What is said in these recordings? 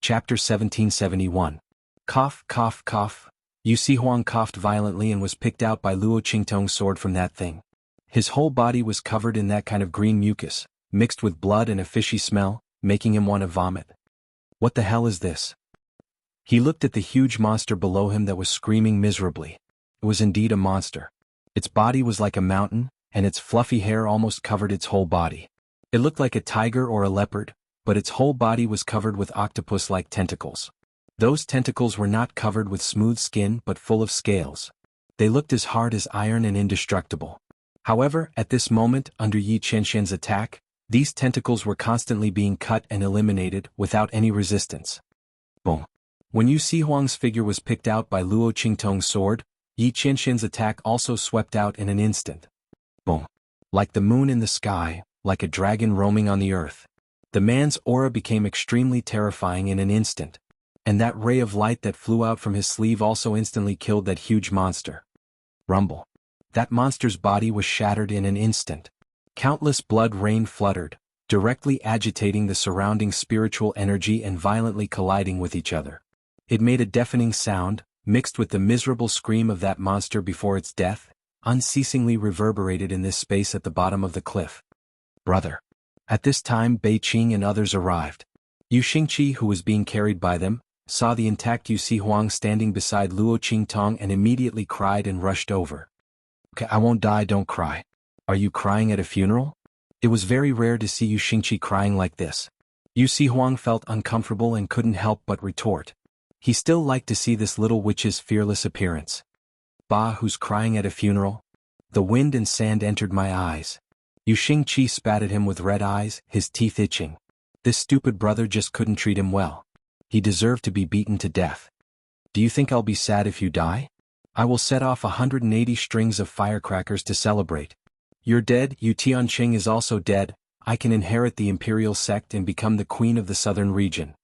Chapter 1771. Cough, cough, cough. Yu Huang coughed violently and was picked out by Luo Qingtong's sword from that thing. His whole body was covered in that kind of green mucus, mixed with blood and a fishy smell, making him want to vomit. What the hell is this? He looked at the huge monster below him that was screaming miserably. It was indeed a monster. Its body was like a mountain, and its fluffy hair almost covered its whole body. It looked like a tiger or a leopard, but its whole body was covered with octopus-like tentacles. Those tentacles were not covered with smooth skin but full of scales. They looked as hard as iron and indestructible. However, at this moment, under Yi Qianxian's attack, these tentacles were constantly being cut and eliminated without any resistance. Boom. When Yu Huang's figure was picked out by Luo Qingtong's sword, Yi Qianxian's attack also swept out in an instant. Boom. Like the moon in the sky, like a dragon roaming on the earth. The man's aura became extremely terrifying in an instant. And that ray of light that flew out from his sleeve also instantly killed that huge monster. Rumble. That monster's body was shattered in an instant. Countless blood rain fluttered, directly agitating the surrounding spiritual energy and violently colliding with each other. It made a deafening sound, mixed with the miserable scream of that monster before its death, unceasingly reverberated in this space at the bottom of the cliff. Brother. At this time Bei Qing and others arrived. Yu Xingqi, who was being carried by them, saw the intact Yu Huang standing beside Luo Qingtong and immediately cried and rushed over. Okay, I won't die, don't cry. Are you crying at a funeral? It was very rare to see Yu Xingqi crying like this. Yu Huang felt uncomfortable and couldn't help but retort. He still liked to see this little witch's fearless appearance. Bah, who's crying at a funeral? The wind and sand entered my eyes. Yu Xingqi spat at him with red eyes, his teeth itching. This stupid brother just couldn't treat him well. He deserved to be beaten to death. Do you think I'll be sad if you die? I will set off 180 strings of firecrackers to celebrate. You're dead, Yu Tianqing is also dead, I can inherit the imperial sect and become the queen of the southern region.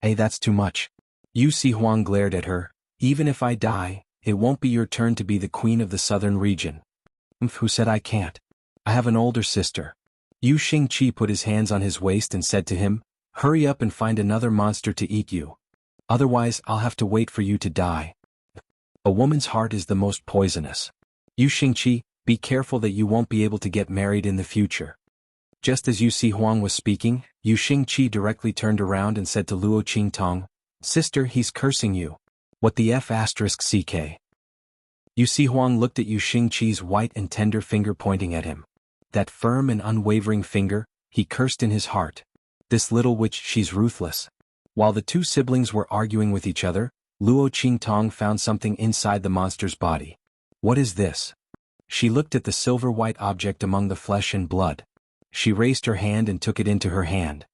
Hey, that's too much. Yu Huang glared at her. Even if I die, it won't be your turn to be the queen of the southern region. Who said I can't? I have an older sister. Yu Xingqi put his hands on his waist and said to him, hurry up and find another monster to eat you. Otherwise, I'll have to wait for you to die. A woman's heart is the most poisonous. Yu Xingqi, be careful that you won't be able to get married in the future. Just as Yu Huang was speaking, Yu Xingqi directly turned around and said to Luo Qingtong, sister, he's cursing you. What the F***ck? Yu Huang looked at Yu Xingqi's white and tender finger pointing at him. That firm and unwavering finger, he cursed in his heart. This little witch, she's ruthless. While the two siblings were arguing with each other, Luo Qingtong found something inside the monster's body. What is this? She looked at the silver-white object among the flesh and blood. She raised her hand and took it into her hand.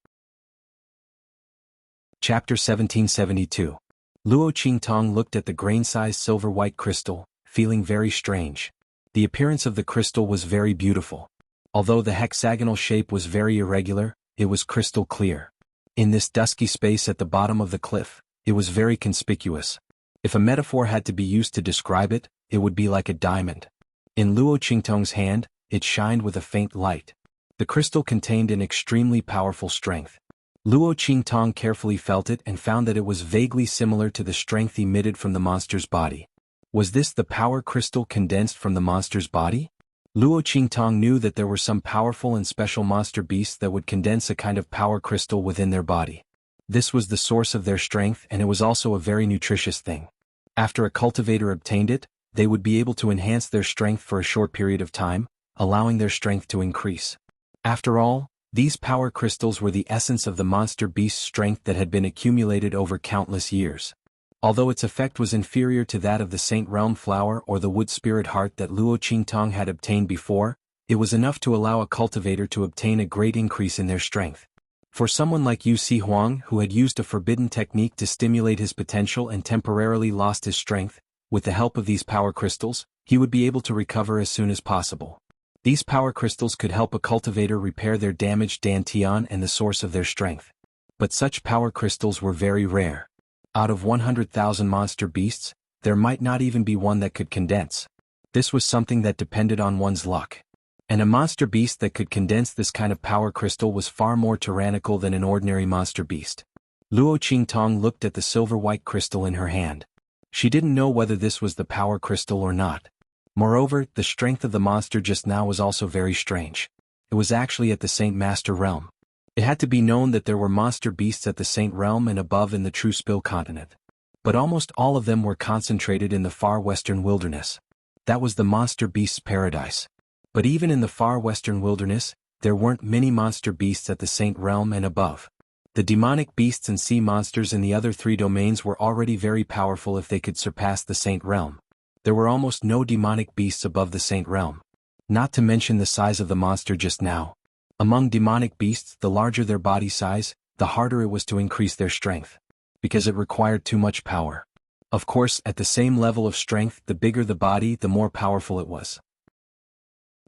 Chapter 1772. Luo Qingtong looked at the grain-sized silver-white crystal, feeling very strange. The appearance of the crystal was very beautiful. Although the hexagonal shape was very irregular, it was crystal clear. In this dusky space at the bottom of the cliff, it was very conspicuous. If a metaphor had to be used to describe it, it would be like a diamond. In Luo Qingtong's hand, it shined with a faint light. The crystal contained an extremely powerful strength. Luo Qingtong carefully felt it and found that it was vaguely similar to the strength emitted from the monster's body. Was this the power crystal condensed from the monster's body? Luo Qingtong knew that there were some powerful and special monster beasts that would condense a kind of power crystal within their body. This was the source of their strength, and it was also a very nutritious thing. After a cultivator obtained it, they would be able to enhance their strength for a short period of time, allowing their strength to increase. After all, these power crystals were the essence of the monster beast's strength that had been accumulated over countless years. Although its effect was inferior to that of the Saint Realm Flower or the Wood Spirit Heart that Luo Qingtong had obtained before, it was enough to allow a cultivator to obtain a great increase in their strength. For someone like Yu Huang, who had used a forbidden technique to stimulate his potential and temporarily lost his strength, with the help of these power crystals, he would be able to recover as soon as possible. These power crystals could help a cultivator repair their damaged dantian and the source of their strength. But such power crystals were very rare. Out of 100,000 monster beasts, there might not even be one that could condense. This was something that depended on one's luck. And a monster beast that could condense this kind of power crystal was far more tyrannical than an ordinary monster beast. Luo Qingtong looked at the silver-white crystal in her hand. She didn't know whether this was the power crystal or not. Moreover, the strength of the monster just now was also very strange. It was actually at the Saint Master realm. It had to be known that there were monster beasts at the Saint realm and above in the True Spill continent. But almost all of them were concentrated in the far western wilderness. That was the monster beast's paradise. But even in the far western wilderness, there weren't many monster beasts at the Saint realm and above. The demonic beasts and sea monsters in the other 3 domains were already very powerful if they could surpass the Saint realm. There were almost no demonic beasts above the Saint realm. Not to mention the size of the monster just now. Among demonic beasts, the larger their body size, the harder it was to increase their strength. Because it required too much power. Of course, at the same level of strength, the bigger the body, the more powerful it was.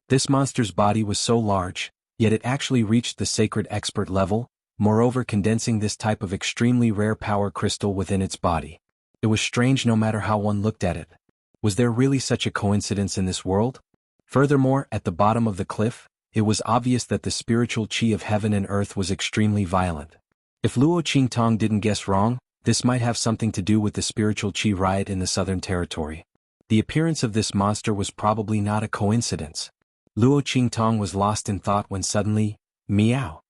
This monster's body was so large, yet it actually reached the sacred expert level, moreover condensing this type of extremely rare power crystal within its body. It was strange no matter how one looked at it. Was there really such a coincidence in this world? Furthermore, at the bottom of the cliff, it was obvious that the spiritual qi of heaven and earth was extremely violent. If Luo Qingtong didn't guess wrong, this might have something to do with the spiritual qi riot in the southern territory. The appearance of this monster was probably not a coincidence. Luo Qingtong was lost in thought when suddenly, meow.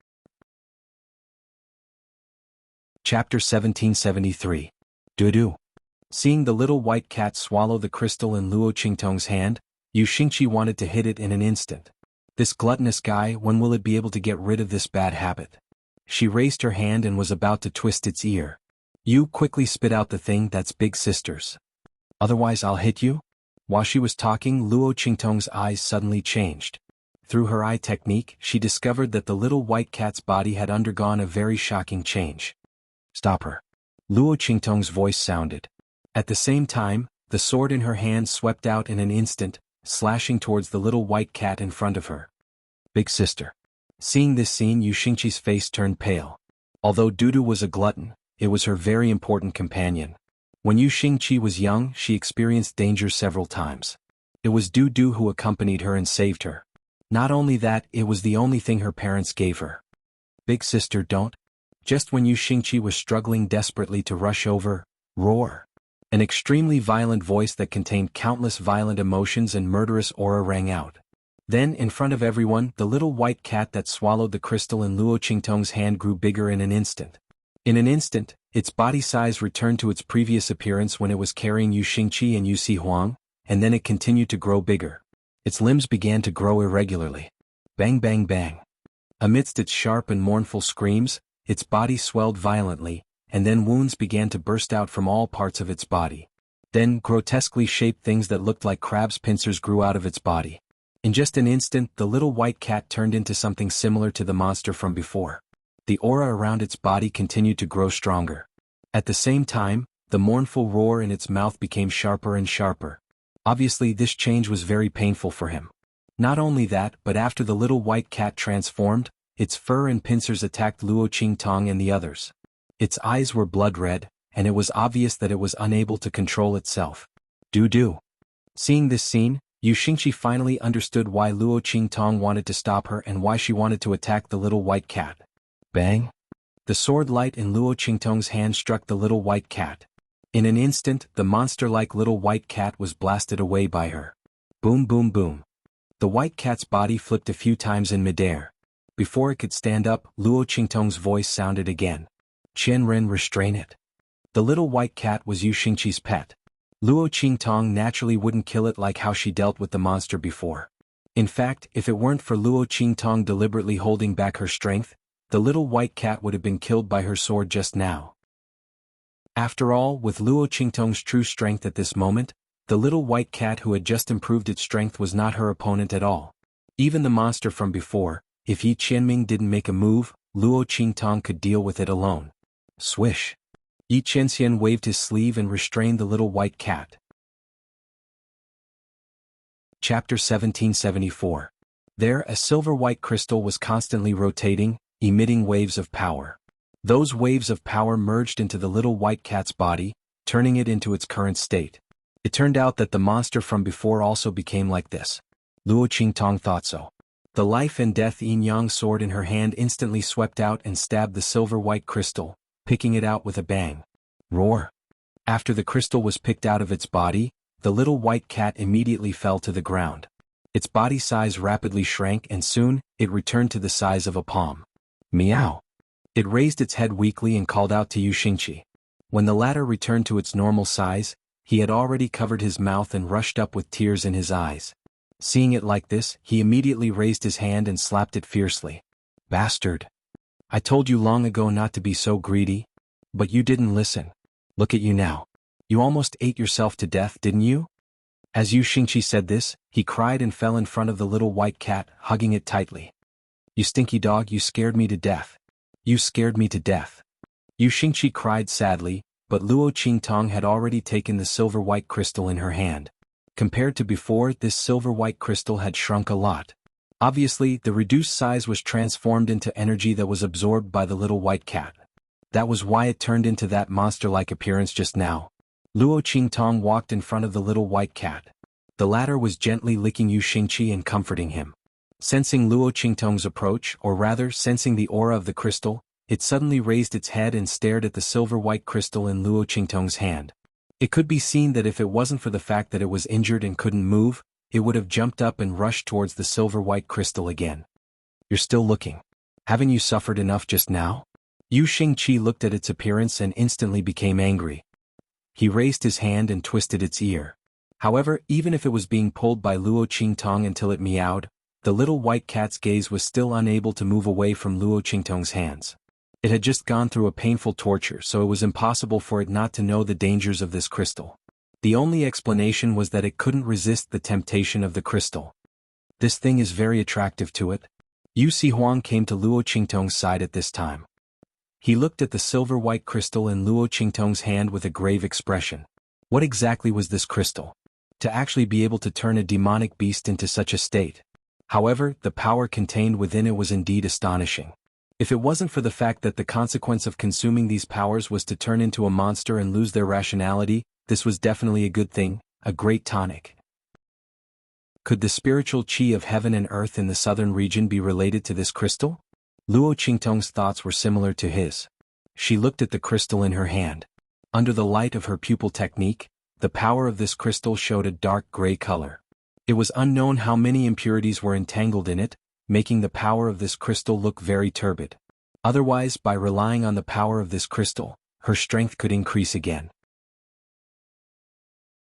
Chapter 1773. Dudu. Seeing the little white cat swallow the crystal in Luo Qingtong's hand, Yu Xingqi wanted to hit it in an instant. This gluttonous guy, when will it be able to get rid of this bad habit? She raised her hand and was about to twist its ear. Yu quickly spit out the thing that's big sister's. Otherwise I'll hit you? While she was talking, Luo Qingtong's eyes suddenly changed. Through her eye technique, she discovered that the little white cat's body had undergone a very shocking change. Stop her. Luo Qingtong's voice sounded. At the same time, the sword in her hand swept out in an instant, slashing towards the little white cat in front of her. Big sister. Seeing this scene, Yu Xingqi's face turned pale. Although Dudu was a glutton, it was her very important companion. When Yu Xingqi was young, she experienced danger several times. It was Dudu who accompanied her and saved her. Not only that, it was the only thing her parents gave her. Big sister, don't. Just when Yu Xingqi was struggling desperately to rush over, roar. An extremely violent voice that contained countless violent emotions and murderous aura rang out. Then, in front of everyone, the little white cat that swallowed the crystal in Luo Qingtong's hand grew bigger in an instant. In an instant, its body size returned to its previous appearance when it was carrying Yu Xingqi and Yu Sihuang, and then it continued to grow bigger. Its limbs began to grow irregularly. Bang bang bang. Amidst its sharp and mournful screams, its body swelled violently, and then wounds began to burst out from all parts of its body. Then grotesquely shaped things that looked like crab's pincers grew out of its body. In just an instant, the little white cat turned into something similar to the monster from before. The aura around its body continued to grow stronger. At the same time, the mournful roar in its mouth became sharper and sharper. Obviously, this change was very painful for him. Not only that, but after the little white cat transformed, its fur and pincers attacked Luo Qingtong and the others. Its eyes were blood red, and it was obvious that it was unable to control itself. Dudu. Seeing this scene, Yu Xingqi finally understood why Luo Qingtong wanted to stop her and why she wanted to attack the little white cat. Bang! The sword light in Luo Qingtong's hand struck the little white cat. In an instant, the monster-like little white cat was blasted away by her. Boom boom boom. The white cat's body flipped a few times in midair. Before it could stand up, Luo Qingtong's voice sounded again. Qianren, restrain it. The little white cat was Yu Xingqi's pet. Luo Qingtong naturally wouldn't kill it like how she dealt with the monster before. In fact, if it weren't for Luo Qingtong deliberately holding back her strength, the little white cat would have been killed by her sword just now. After all, with Luo Qingtong's true strength at this moment, the little white cat who had just improved its strength was not her opponent at all. Even the monster from before, if Yi Qianming didn't make a move, Luo Qingtong could deal with it alone. Swish. Yi Qianxian waved his sleeve and restrained the little white cat. Chapter 1774. There, a silver-white crystal was constantly rotating, emitting waves of power. Those waves of power merged into the little white cat's body, turning it into its current state. It turned out that the monster from before also became like this. Luo Qingtong thought so. The life and death yin-yang sword in her hand instantly swept out and stabbed the silver-white crystal, picking it out with a bang. Roar! After the crystal was picked out of its body, the little white cat immediately fell to the ground. Its body size rapidly shrank and soon, it returned to the size of a palm. Meow! It raised its head weakly and called out to Yu Xingqi. When the latter returned to its normal size, he had already covered his mouth and rushed up with tears in his eyes. Seeing it like this, he immediately raised his hand and slapped it fiercely. Bastard! I told you long ago not to be so greedy. But you didn't listen. Look at you now. You almost ate yourself to death, didn't you? As Yu Xingqi said this, he cried and fell in front of the little white cat, hugging it tightly. You stinky dog, you scared me to death. You scared me to death. Yu Xingqi cried sadly, but Luo Qingtong had already taken the silver white crystal in her hand. Compared to before, this silver white crystal had shrunk a lot. Obviously, the reduced size was transformed into energy that was absorbed by the little white cat. That was why it turned into that monster-like appearance just now. Luo Qingtong walked in front of the little white cat. The latter was gently licking Yu Xingqi and comforting him. Sensing Luo Qingtong's approach, or rather sensing the aura of the crystal, it suddenly raised its head and stared at the silver white crystal in Luo Qingtong's hand. It could be seen that if it wasn't for the fact that it was injured and couldn't move, it would have jumped up and rushed towards the silver white crystal again. You're still looking. Haven't you suffered enough just now? Yu Xingqi looked at its appearance and instantly became angry. He raised his hand and twisted its ear. However, even if it was being pulled by Luo Qingtong until it meowed, the little white cat's gaze was still unable to move away from Luo Qingtong's hands. It had just gone through a painful torture, so it was impossible for it not to know the dangers of this crystal. The only explanation was that it couldn't resist the temptation of the crystal. This thing is very attractive to it. Yu Sihuang came to Luo Qingtong's side at this time. He looked at the silver white crystal in Luo Qingtong's hand with a grave expression. What exactly was this crystal? To actually be able to turn a demonic beast into such a state. However, the power contained within it was indeed astonishing. If it wasn't for the fact that the consequence of consuming these powers was to turn into a monster and lose their rationality, this was definitely a good thing, a great tonic. Could the spiritual qi of heaven and earth in the southern region be related to this crystal? Luo Qingtong's thoughts were similar to his. She looked at the crystal in her hand. Under the light of her pupil technique, the power of this crystal showed a dark gray color. It was unknown how many impurities were entangled in it, making the power of this crystal look very turbid. Otherwise, by relying on the power of this crystal, her strength could increase again.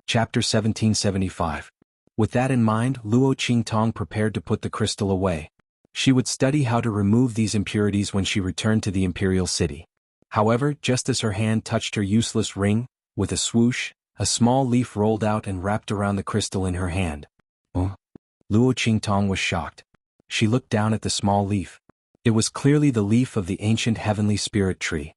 Chapter 1775. With that in mind, Luo Qingtong prepared to put the crystal away. She would study how to remove these impurities when she returned to the imperial city. However, just as her hand touched her useless ring, with a swoosh, a small leaf rolled out and wrapped around the crystal in her hand. Luo Qingtong was shocked. She looked down at the small leaf. It was clearly the leaf of the ancient heavenly spirit tree.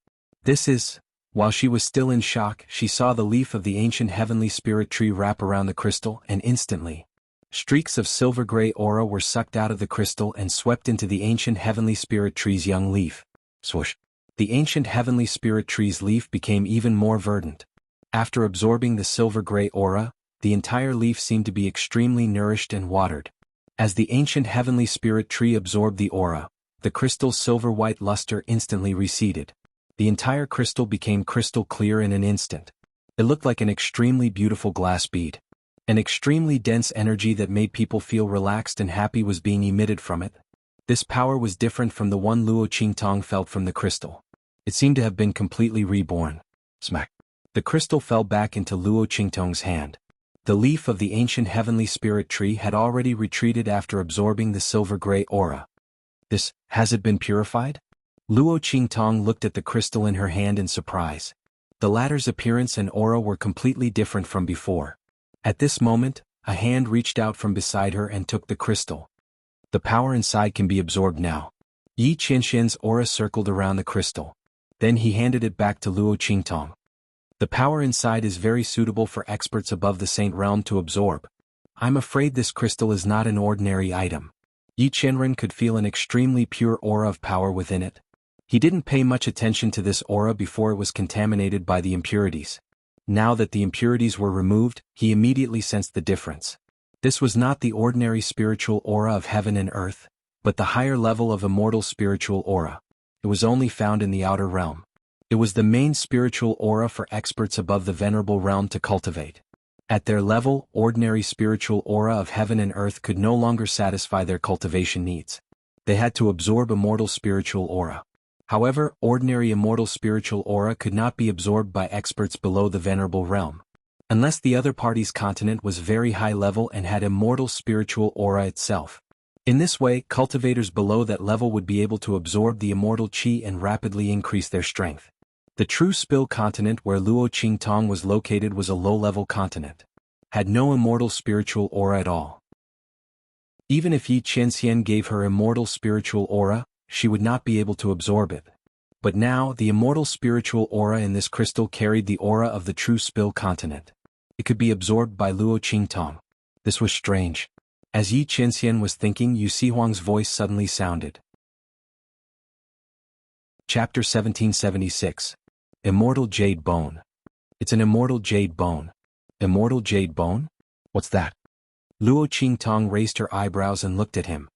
While she was still in shock, she saw the leaf of the ancient heavenly spirit tree wrap around the crystal, and instantly, streaks of silver-gray aura were sucked out of the crystal and swept into the ancient heavenly spirit tree's young leaf. Swoosh! The ancient heavenly spirit tree's leaf became even more verdant. After absorbing the silver-gray aura, the entire leaf seemed to be extremely nourished and watered. As the ancient heavenly spirit tree absorbed the aura, the crystal's silver-white luster instantly receded. The entire crystal became crystal clear in an instant. It looked like an extremely beautiful glass bead. An extremely dense energy that made people feel relaxed and happy was being emitted from it. This power was different from the one Luo Qingtong felt from the crystal. It seemed to have been completely reborn. Smack! The crystal fell back into Luo Qingtong's hand. The leaf of the ancient heavenly spirit tree had already retreated after absorbing the silver-gray aura. Has it been purified? Luo Qingtong looked at the crystal in her hand in surprise. The latter's appearance and aura were completely different from before. At this moment, a hand reached out from beside her and took the crystal. The power inside can be absorbed now. Yi Qianxian's aura circled around the crystal. Then he handed it back to Luo Qingtong. The power inside is very suitable for experts above the Saint Realm to absorb. I'm afraid this crystal is not an ordinary item. Yi Qianren could feel an extremely pure aura of power within it. He didn't pay much attention to this aura before it was contaminated by the impurities. Now that the impurities were removed, he immediately sensed the difference. This was not the ordinary spiritual aura of heaven and earth, but the higher level of immortal spiritual aura. It was only found in the outer realm. It was the main spiritual aura for experts above the venerable realm to cultivate. At their level, ordinary spiritual aura of heaven and earth could no longer satisfy their cultivation needs. They had to absorb immortal spiritual aura. However, ordinary immortal spiritual aura could not be absorbed by experts below the venerable realm, unless the other party's continent was very high level and had immortal spiritual aura itself. In this way, cultivators below that level would be able to absorb the immortal qi and rapidly increase their strength. The true spill continent where Luo Qingtong was located was a low-level continent. Had no immortal spiritual aura at all. Even if Yi Qianxian gave her immortal spiritual aura, she would not be able to absorb it. But now, the immortal spiritual aura in this crystal carried the aura of the true spill continent. It could be absorbed by Luo Qingtong. This was strange. As Yi Qianxian was thinking, Yu Sihuang's voice suddenly sounded. Chapter 1776. Immortal Jade Bone. It's an immortal jade bone. Immortal jade bone? What's that? Luo Qingtong raised her eyebrows and looked at him.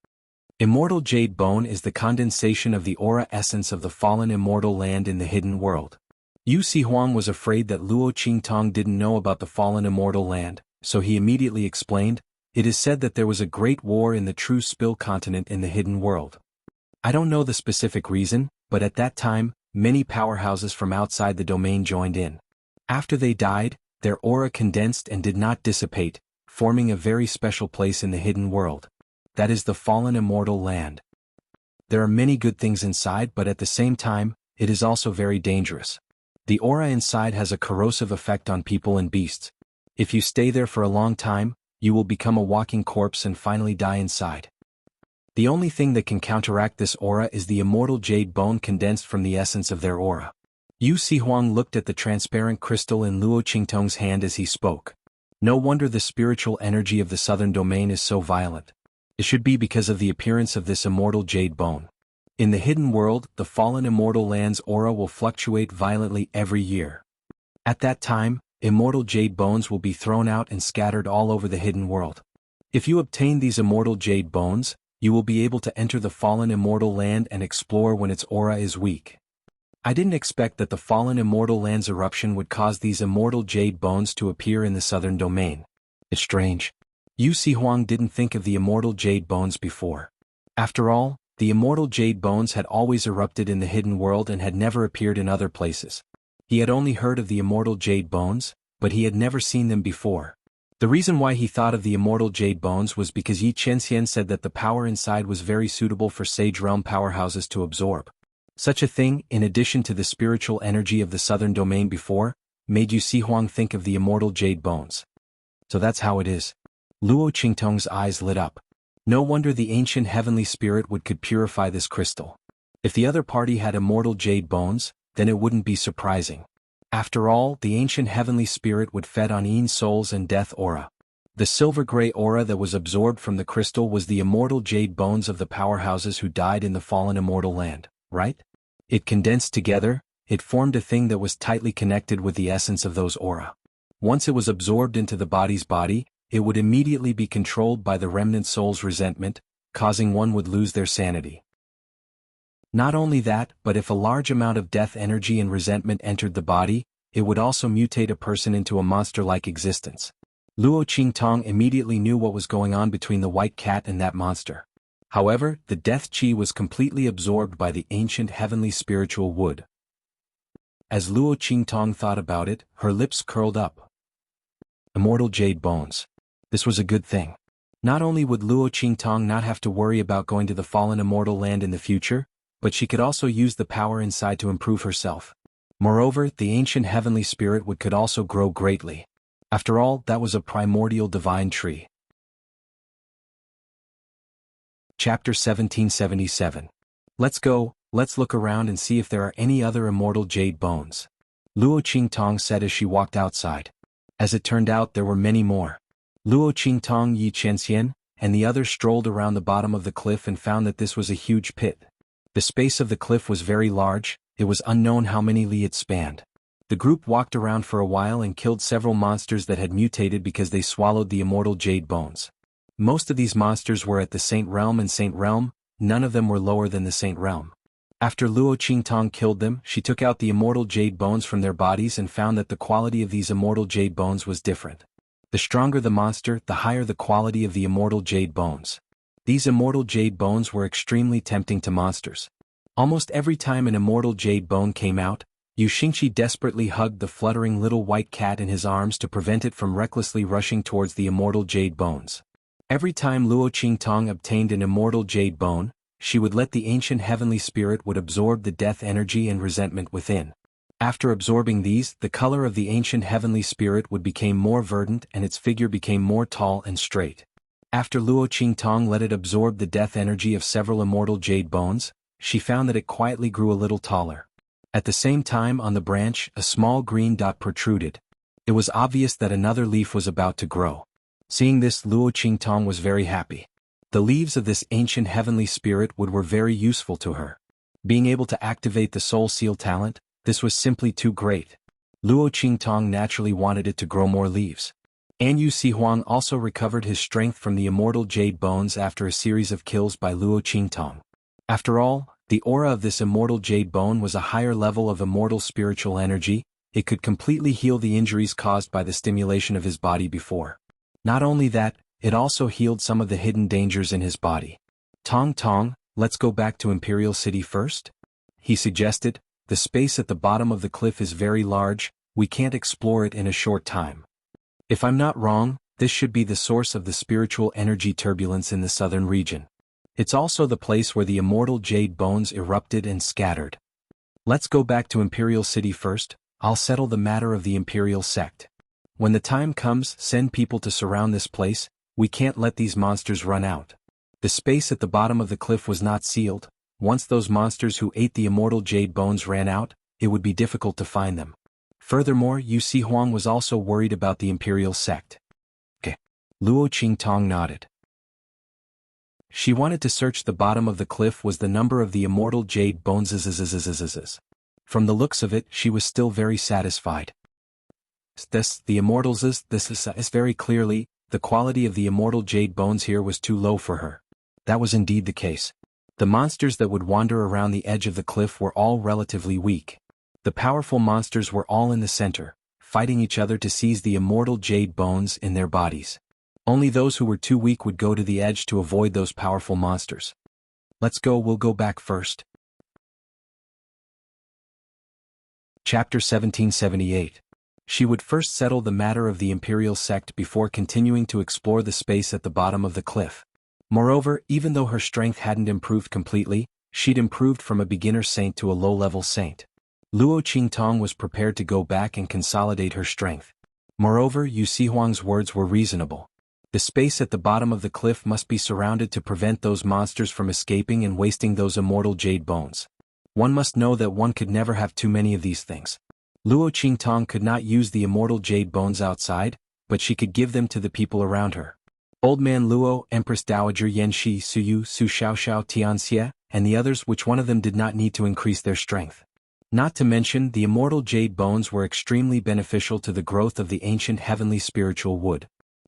Immortal jade bone is the condensation of the aura essence of the fallen immortal land in the hidden world. Yu Sihuang was afraid that Luo Qingtong didn't know about the fallen immortal land, so he immediately explained, "It is said that there was a great war in the true spill continent in the hidden world. I don't know the specific reason, but at that time, many powerhouses from outside the domain joined in. After they died, their aura condensed and did not dissipate, forming a very special place in the hidden world. That is the fallen immortal land. There are many good things inside, but at the same time, it is also very dangerous. The aura inside has a corrosive effect on people and beasts. If you stay there for a long time, you will become a walking corpse and finally die inside. The only thing that can counteract this aura is the immortal jade bone condensed from the essence of their aura." Yu Sihuang looked at the transparent crystal in Luo Qingtong's hand as he spoke. No wonder the spiritual energy of the southern domain is so violent. It should be because of the appearance of this immortal jade bone. In the hidden world, the fallen immortal land's aura will fluctuate violently every year. At that time, immortal jade bones will be thrown out and scattered all over the hidden world. If you obtain these immortal jade bones, you will be able to enter the fallen immortal land and explore when its aura is weak. I didn't expect that the fallen immortal land's eruption would cause these immortal jade bones to appear in the southern domain. It's strange. Yu Sihuang didn't think of the immortal jade bones before. After all, the immortal jade bones had always erupted in the hidden world and had never appeared in other places. He had only heard of the immortal jade bones, but he had never seen them before. The reason why he thought of the immortal jade bones was because Yi Qianxian said that the power inside was very suitable for Sage Realm powerhouses to absorb. Such a thing, in addition to the spiritual energy of the southern domain before, made Yu Sihuang think of the immortal jade bones. So that's how it is. Luo Qingtong's eyes lit up. No wonder the ancient heavenly spirit could purify this crystal. If the other party had immortal jade bones, then it wouldn't be surprising. After all, the ancient heavenly spirit fed on Yin souls and death aura. The silver-gray aura that was absorbed from the crystal was the immortal jade bones of the powerhouses who died in the fallen immortal land, right? It condensed together, it formed a thing that was tightly connected with the essence of those aura. Once it was absorbed into the body's body, it would immediately be controlled by the remnant soul's resentment, causing one would lose their sanity. Not only that, but if a large amount of death energy and resentment entered the body, it would also mutate a person into a monster-like existence. Luo Qingtong immediately knew what was going on between the white cat and that monster. However, the death chi was completely absorbed by the ancient heavenly spiritual wood. As Luo Qingtong thought about it, her lips curled up. Immortal jade bones. This was a good thing. Not only would Luo Qingtong not have to worry about going to the fallen immortal land in the future, but she could also use the power inside to improve herself. Moreover, the ancient heavenly spirit could also grow greatly. After all, that was a primordial divine tree. Chapter 1777. Let's go, let's look around and see if there are any other immortal jade bones. Luo Qingtong said as she walked outside. As it turned out, there were many more. Luo Qingtong, Yi Qianxian, and the others strolled around the bottom of the cliff and found that this was a huge pit. The space of the cliff was very large, it was unknown how many li it spanned. The group walked around for a while and killed several monsters that had mutated because they swallowed the immortal jade bones. Most of these monsters were at the Saint Realm and Saint Realm, none of them were lower than the Saint Realm. After Luo Qingtong killed them, she took out the immortal jade bones from their bodies and found that the quality of these immortal jade bones was different. The stronger the monster, the higher the quality of the immortal jade bones. These immortal jade bones were extremely tempting to monsters. Almost every time an immortal jade bone came out, Yu Xingqi desperately hugged the fluttering little white cat in his arms to prevent it from recklessly rushing towards the immortal jade bones. Every time Luo Qingtong obtained an immortal jade bone, she would let the ancient heavenly spirit would absorb the death energy and resentment within. After absorbing these, the color of the ancient heavenly spirit would become more verdant and its figure became more tall and straight. After Luo Qingtong let it absorb the death energy of several immortal jade bones, she found that it quietly grew a little taller. At the same time on the branch, a small green dot protruded. It was obvious that another leaf was about to grow. Seeing this, Luo Qingtong was very happy. The leaves of this ancient heavenly spirit were very useful to her. Being able to activate the soul seal talent, this was simply too great. Luo Qingtong naturally wanted it to grow more leaves. And Yu Xihuang also recovered his strength from the immortal jade bones after a series of kills by Luo Qingtong. After all, the aura of this immortal jade bone was a higher level of immortal spiritual energy. It could completely heal the injuries caused by the stimulation of his body before. Not only that, it also healed some of the hidden dangers in his body. Tong, let's go back to Imperial City first? He suggested. The space at the bottom of the cliff is very large, we can't explore it in a short time. If I'm not wrong, this should be the source of the spiritual energy turbulence in the southern region. It's also the place where the immortal jade bones erupted and scattered. Let's go back to Imperial City first. I'll settle the matter of the Imperial sect. When the time comes, send people to surround this place. We can't let these monsters run out. The space at the bottom of the cliff was not sealed. Once those monsters who ate the immortal jade bones ran out, it would be difficult to find them. Furthermore, Yu Xihuang was also worried about the Imperial sect. Okay. Luo Qingtong nodded. She wanted to search the bottom of the cliff was the number of the immortal jade bones. From the looks of it, she was still very satisfied. The immortals is very clearly, the quality of the immortal jade bones here was too low for her. That was indeed the case. The monsters that would wander around the edge of the cliff were all relatively weak. The powerful monsters were all in the center, fighting each other to seize the immortal jade bones in their bodies. Only those who were too weak would go to the edge to avoid those powerful monsters. We'll go back first. Chapter 1778. She would first settle the matter of the Imperial sect before continuing to explore the space at the bottom of the cliff. Moreover, even though her strength hadn't improved completely, she'd improved from a beginner saint to a low-level saint. Luo Qingtong was prepared to go back and consolidate her strength. Moreover, Yu Xihuang's words were reasonable. The space at the bottom of the cliff must be surrounded to prevent those monsters from escaping and wasting those immortal jade bones. One must know that one could never have too many of these things. Luo Qingtong could not use the immortal jade bones outside, but she could give them to the people around her. Old Man Luo, Empress Dowager Yanxi, Suyu, Su Xiaoxiao Tianxie, and the others, which one of them did not need to increase their strength. Not to mention, the immortal jade bones were extremely beneficial to the growth of the ancient heavenly spiritual wood.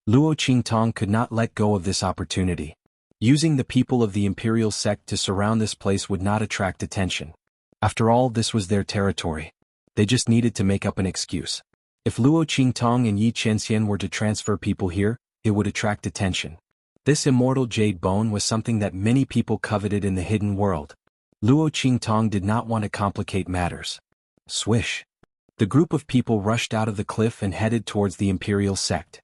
Luo Qingtong could not let go of this opportunity. Using the people of the Imperial sect to surround this place would not attract attention. After all, this was their territory. They just needed to make up an excuse. If Luo Qingtong and Yi Chenxian were to transfer people here, it would attract attention. This immortal jade bone was something that many people coveted in the hidden world. Luo Qingtong did not want to complicate matters. Swish. The group of people rushed out of the cliff and headed towards the Imperial sect.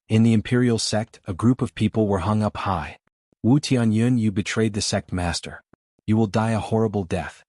In the Imperial sect, a group of people were hung up high. Wu Tianyun, you betrayed the sect master. You will die a horrible death.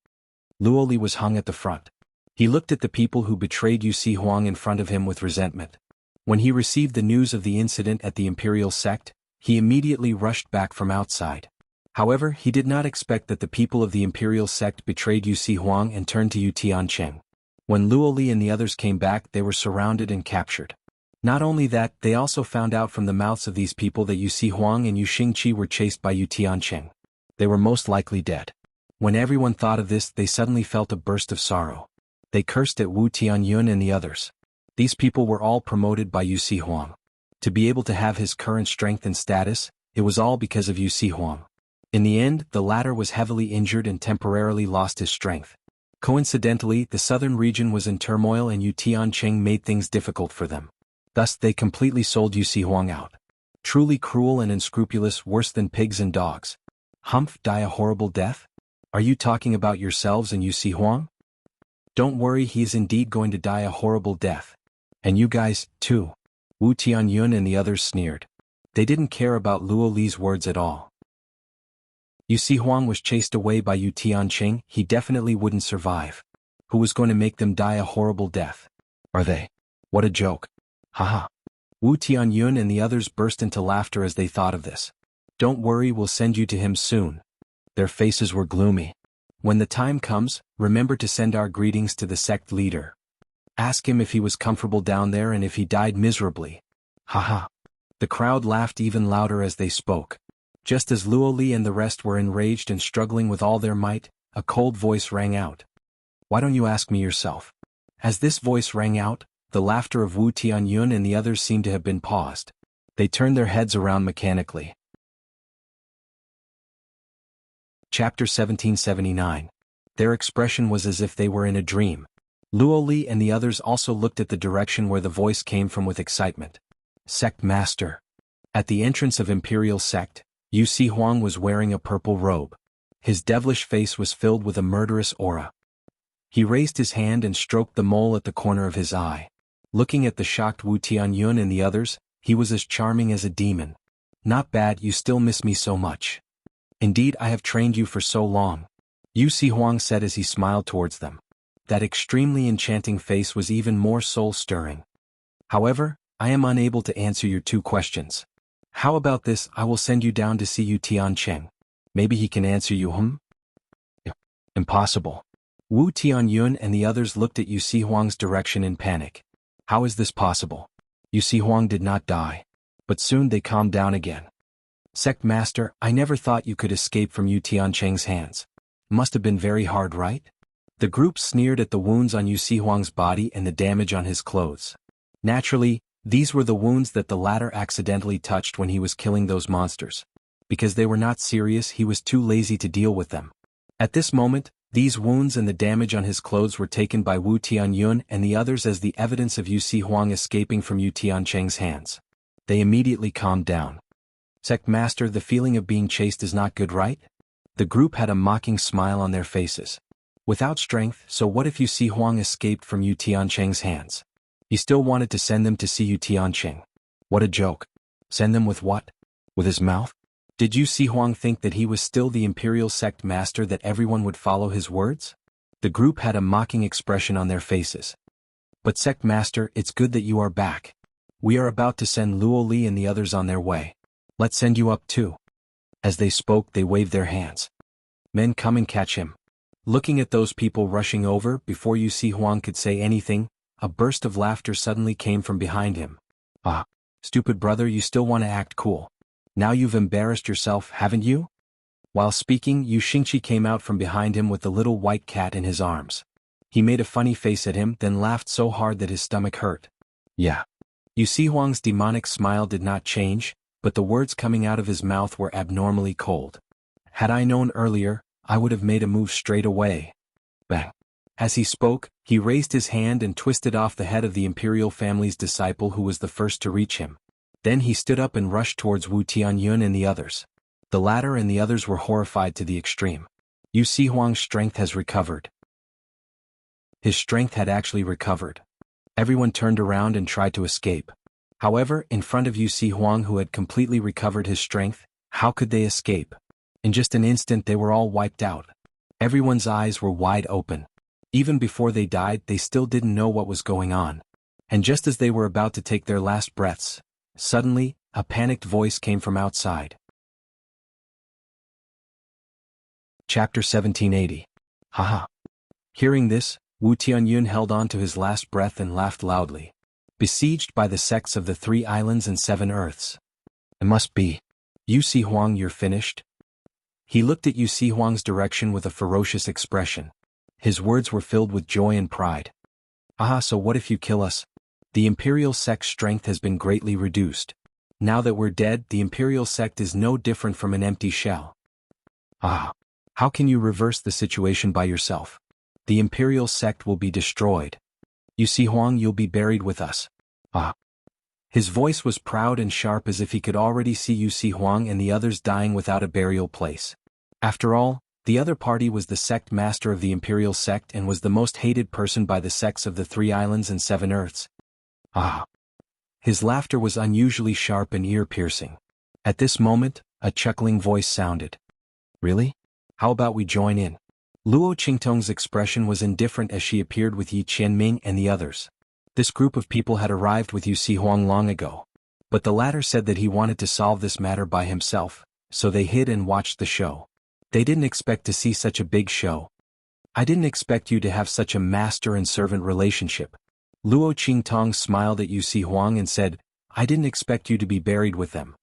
Luo Li was hung at the front. He looked at the people who betrayed Yu Xihuang in front of him with resentment. When he received the news of the incident at the Imperial sect, he immediately rushed back from outside. However, he did not expect that the people of the Imperial sect betrayed Yu Xihuang and turned to Yu Tiancheng. When Luo Li and the others came back, they were surrounded and captured. Not only that, they also found out from the mouths of these people that Yu Xihuang and Yu Xingqi were chased by Yu Tiancheng. They were most likely dead. When everyone thought of this, they suddenly felt a burst of sorrow. They cursed at Wu Tianyun and the others. These people were all promoted by Yu Xihuang. To be able to have his current strength and status, it was all because of Yu Xihuang. In the end, the latter was heavily injured and temporarily lost his strength. Coincidentally, the southern region was in turmoil and Yu Tianqing made things difficult for them. Thus they completely sold Yu Huang out. Truly cruel and unscrupulous, worse than pigs and dogs. Humph, die a horrible death? Are you talking about yourselves and Yu Huang? Don't worry, he is indeed going to die a horrible death. And you guys, too. Wu Tianyun and the others sneered. They didn't care about Luo Li's words at all. Yu Huang was chased away by Yu Tianqing, he definitely wouldn't survive. Who was going to make them die a horrible death? Are they? What a joke. Haha. Wu Tianyun and the others burst into laughter as they thought of this. Don't worry, we'll send you to him soon. Their faces were gloomy. When the time comes, remember to send our greetings to the sect leader. Ask him if he was comfortable down there and if he died miserably. Haha. The crowd laughed even louder as they spoke. Just as Luo Li and the rest were enraged and struggling with all their might, a cold voice rang out. Why don't you ask me yourself? As this voice rang out, the laughter of Wu Tianyun and the others seemed to have been paused. They turned their heads around mechanically. Chapter 1779. Their expression was as if they were in a dream. Luo Li and the others also looked at the direction where the voice came from with excitement. Sect Master. At the entrance of Imperial Sect, Yu Huang was wearing a purple robe. His devilish face was filled with a murderous aura. He raised his hand and stroked the mole at the corner of his eye. Looking at the shocked Wu Tianyun and the others, he was as charming as a demon. Not bad, you still miss me so much. Indeed, I have trained you for so long. Yu Huang said as he smiled towards them. That extremely enchanting face was even more soul-stirring. However, I am unable to answer your 2 questions. How about this, I will send you down to see Yu Tianqing. Maybe he can answer you, Impossible. Wu Tianyun and the others looked at Yu Huang's direction in panic. How is this possible? Yu Huang did not die. But soon they calmed down again. Sect Master, I never thought you could escape from Yu Tianqing's hands. Must have been very hard, right? The group sneered at the wounds on Yu Huang's body and the damage on his clothes. Naturally, these were the wounds that the latter accidentally touched when he was killing those monsters. Because they were not serious, he was too lazy to deal with them. At this moment, these wounds and the damage on his clothes were taken by Wu Tianyun and the others as the evidence of Yu Huang escaping from Yu Tianqing's hands. They immediately calmed down. Sect Master, the feeling of being chased is not good, right? The group had a mocking smile on their faces. Without strength, so what if Yu Huang escaped from Yu Tianqing's hands? He still wanted to send them to see Yu Tianqing. What a joke. Send them with what? With his mouth? Did Yu Huang think that he was still the Imperial Sect Master, that everyone would follow his words? The group had a mocking expression on their faces. But Sect Master, it's good that you are back. We are about to send Luo Li and the others on their way. Let's send you up too. As they spoke, they waved their hands. Men, come and catch him. Looking at those people rushing over, before Yu Huang could say anything, a burst of laughter suddenly came from behind him. Ah, stupid brother, you still want to act cool. Now you've embarrassed yourself, haven't you? While speaking, Yu Xingqi came out from behind him with the little white cat in his arms. He made a funny face at him, then laughed so hard that his stomach hurt. Yeah. Yu Huang's demonic smile did not change, but the words coming out of his mouth were abnormally cold. Had I known earlier, I would have made a move straight away. Bang. As he spoke, he raised his hand and twisted off the head of the imperial family's disciple who was the first to reach him. Then he stood up and rushed towards Wu Tianyun and the others. The latter and the others were horrified to the extreme. Yu Huang's strength has recovered. His strength had actually recovered. Everyone turned around and tried to escape. However, in front of Yu Huang, who had completely recovered his strength, how could they escape? In just an instant they were all wiped out. Everyone's eyes were wide open. Even before they died, they still didn't know what was going on. And just as they were about to take their last breaths, suddenly, a panicked voice came from outside. Chapter 1780. Haha. Hearing this, Wu Tianyun held on to his last breath and laughed loudly. Besieged by the sects of the 3 islands and 7 earths. It must be. Yu Huang, you're finished? He looked at Yu Huang's direction with a ferocious expression. His words were filled with joy and pride. Aha, so what if you kill us? The Imperial Sect's strength has been greatly reduced. Now that we're dead, the Imperial Sect is no different from an empty shell. Ah. How can you reverse the situation by yourself? The imperial sect will be destroyed. You see Huang, you'll be buried with us. Ah. His voice was proud and sharp as if he could already see Yu Si Huang and the others dying without a burial place. After all, the other party was the sect master of the imperial sect and was the most hated person by the sects of the 3 islands and 7 earths. Ah. His laughter was unusually sharp and ear-piercing. At this moment, a chuckling voice sounded. Really? How about we join in? Luo Qingtong's expression was indifferent as she appeared with Yi Qianming and the others. This group of people had arrived with Yu Si Huang long ago. But the latter said that he wanted to solve this matter by himself, so they hid and watched the show. They didn't expect to see such a big show. I didn't expect you to have such a master and servant relationship. Luo Qingtong smiled at Yu Si Huang and said, I didn't expect you to be buried with them.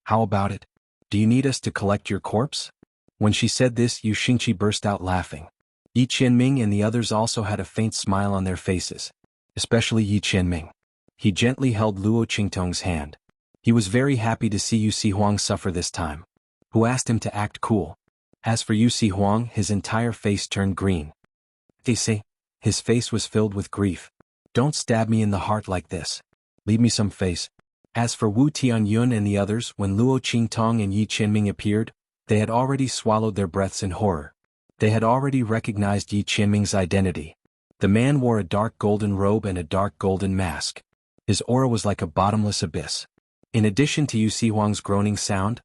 How about it? Do you need us to collect your corpse? When she said this, Yu Xingqi burst out laughing. Yi Qianming and the others also had a faint smile on their faces. Especially Yi Qianming. He gently held Luo Qingtong's hand. He was very happy to see Yu Si Huang suffer this time. Who asked him to act cool? As for Yu Si Huang, his entire face turned green. They say, his face was filled with grief. Don't stab me in the heart like this. Leave me some face. As for Wu Tianyun and the others, when Luo Qingtong and Yi Qianming appeared, they had already swallowed their breaths in horror. They had already recognized Yi Qianming's identity. The man wore a dark golden robe and a dark golden mask. His aura was like a bottomless abyss. In addition to Yu Si Huang's groaning sound,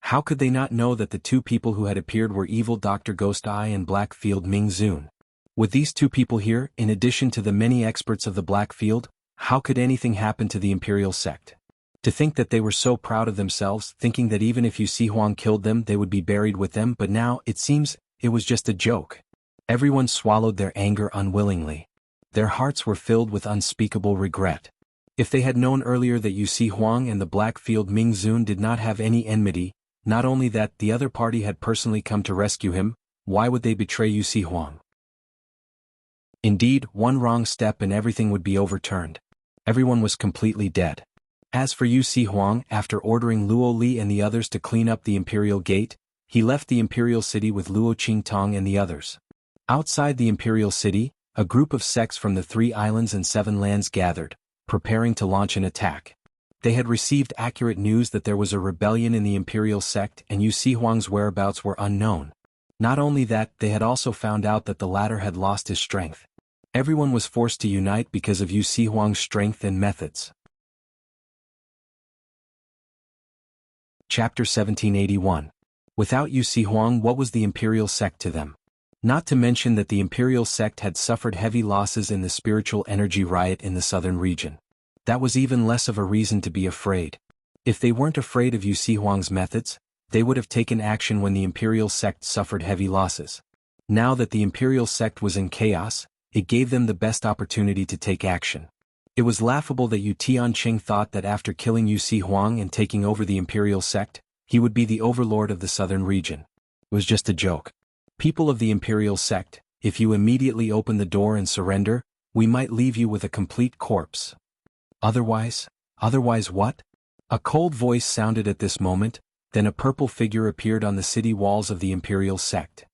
how could they not know that the 2 people who had appeared were evil Dr. Ghost Eye and Blackfield Ming Zun? With these 2 people here, in addition to the many experts of the Blackfield, how could anything happen to the imperial sect? To think that they were so proud of themselves, thinking that even if Yu Si Huang killed them they would be buried with them, but now, it seems, it was just a joke. Everyone swallowed their anger unwillingly. Their hearts were filled with unspeakable regret. If they had known earlier that Yu Si Huang and the Blackfield Ming Zun did not have any enmity, not only that the other party had personally come to rescue him, why would they betray Yu Si Huang? Indeed, one wrong step and everything would be overturned. Everyone was completely dead. As for Yu Si Huang, after ordering Luo Li and the others to clean up the imperial gate, he left the imperial city with Luo Qingtong and the others. Outside the imperial city, a group of sects from the 3 islands and 7 lands gathered, preparing to launch an attack. They had received accurate news that there was a rebellion in the imperial sect and Yu Si Huang's whereabouts were unknown. Not only that, they had also found out that the latter had lost his strength. Everyone was forced to unite because of Yu Si Huang's strength and methods. Chapter 1781. Without Yu Si Huang, what was the imperial sect to them? Not to mention that the imperial sect had suffered heavy losses in the spiritual energy riot in the southern region. That was even less of a reason to be afraid. If they weren't afraid of Yu Si Huang's methods, they would have taken action when the imperial sect suffered heavy losses. Now that the imperial sect was in chaos, it gave them the best opportunity to take action. It was laughable that Yu Tianqing thought that after killing Yu Si Huang and taking over the imperial sect, he would be the overlord of the southern region. It was just a joke. People of the imperial sect, if you immediately open the door and surrender, we might leave you with a complete corpse. Otherwise what? A cold voice sounded at this moment, then a purple figure appeared on the city walls of the imperial sect.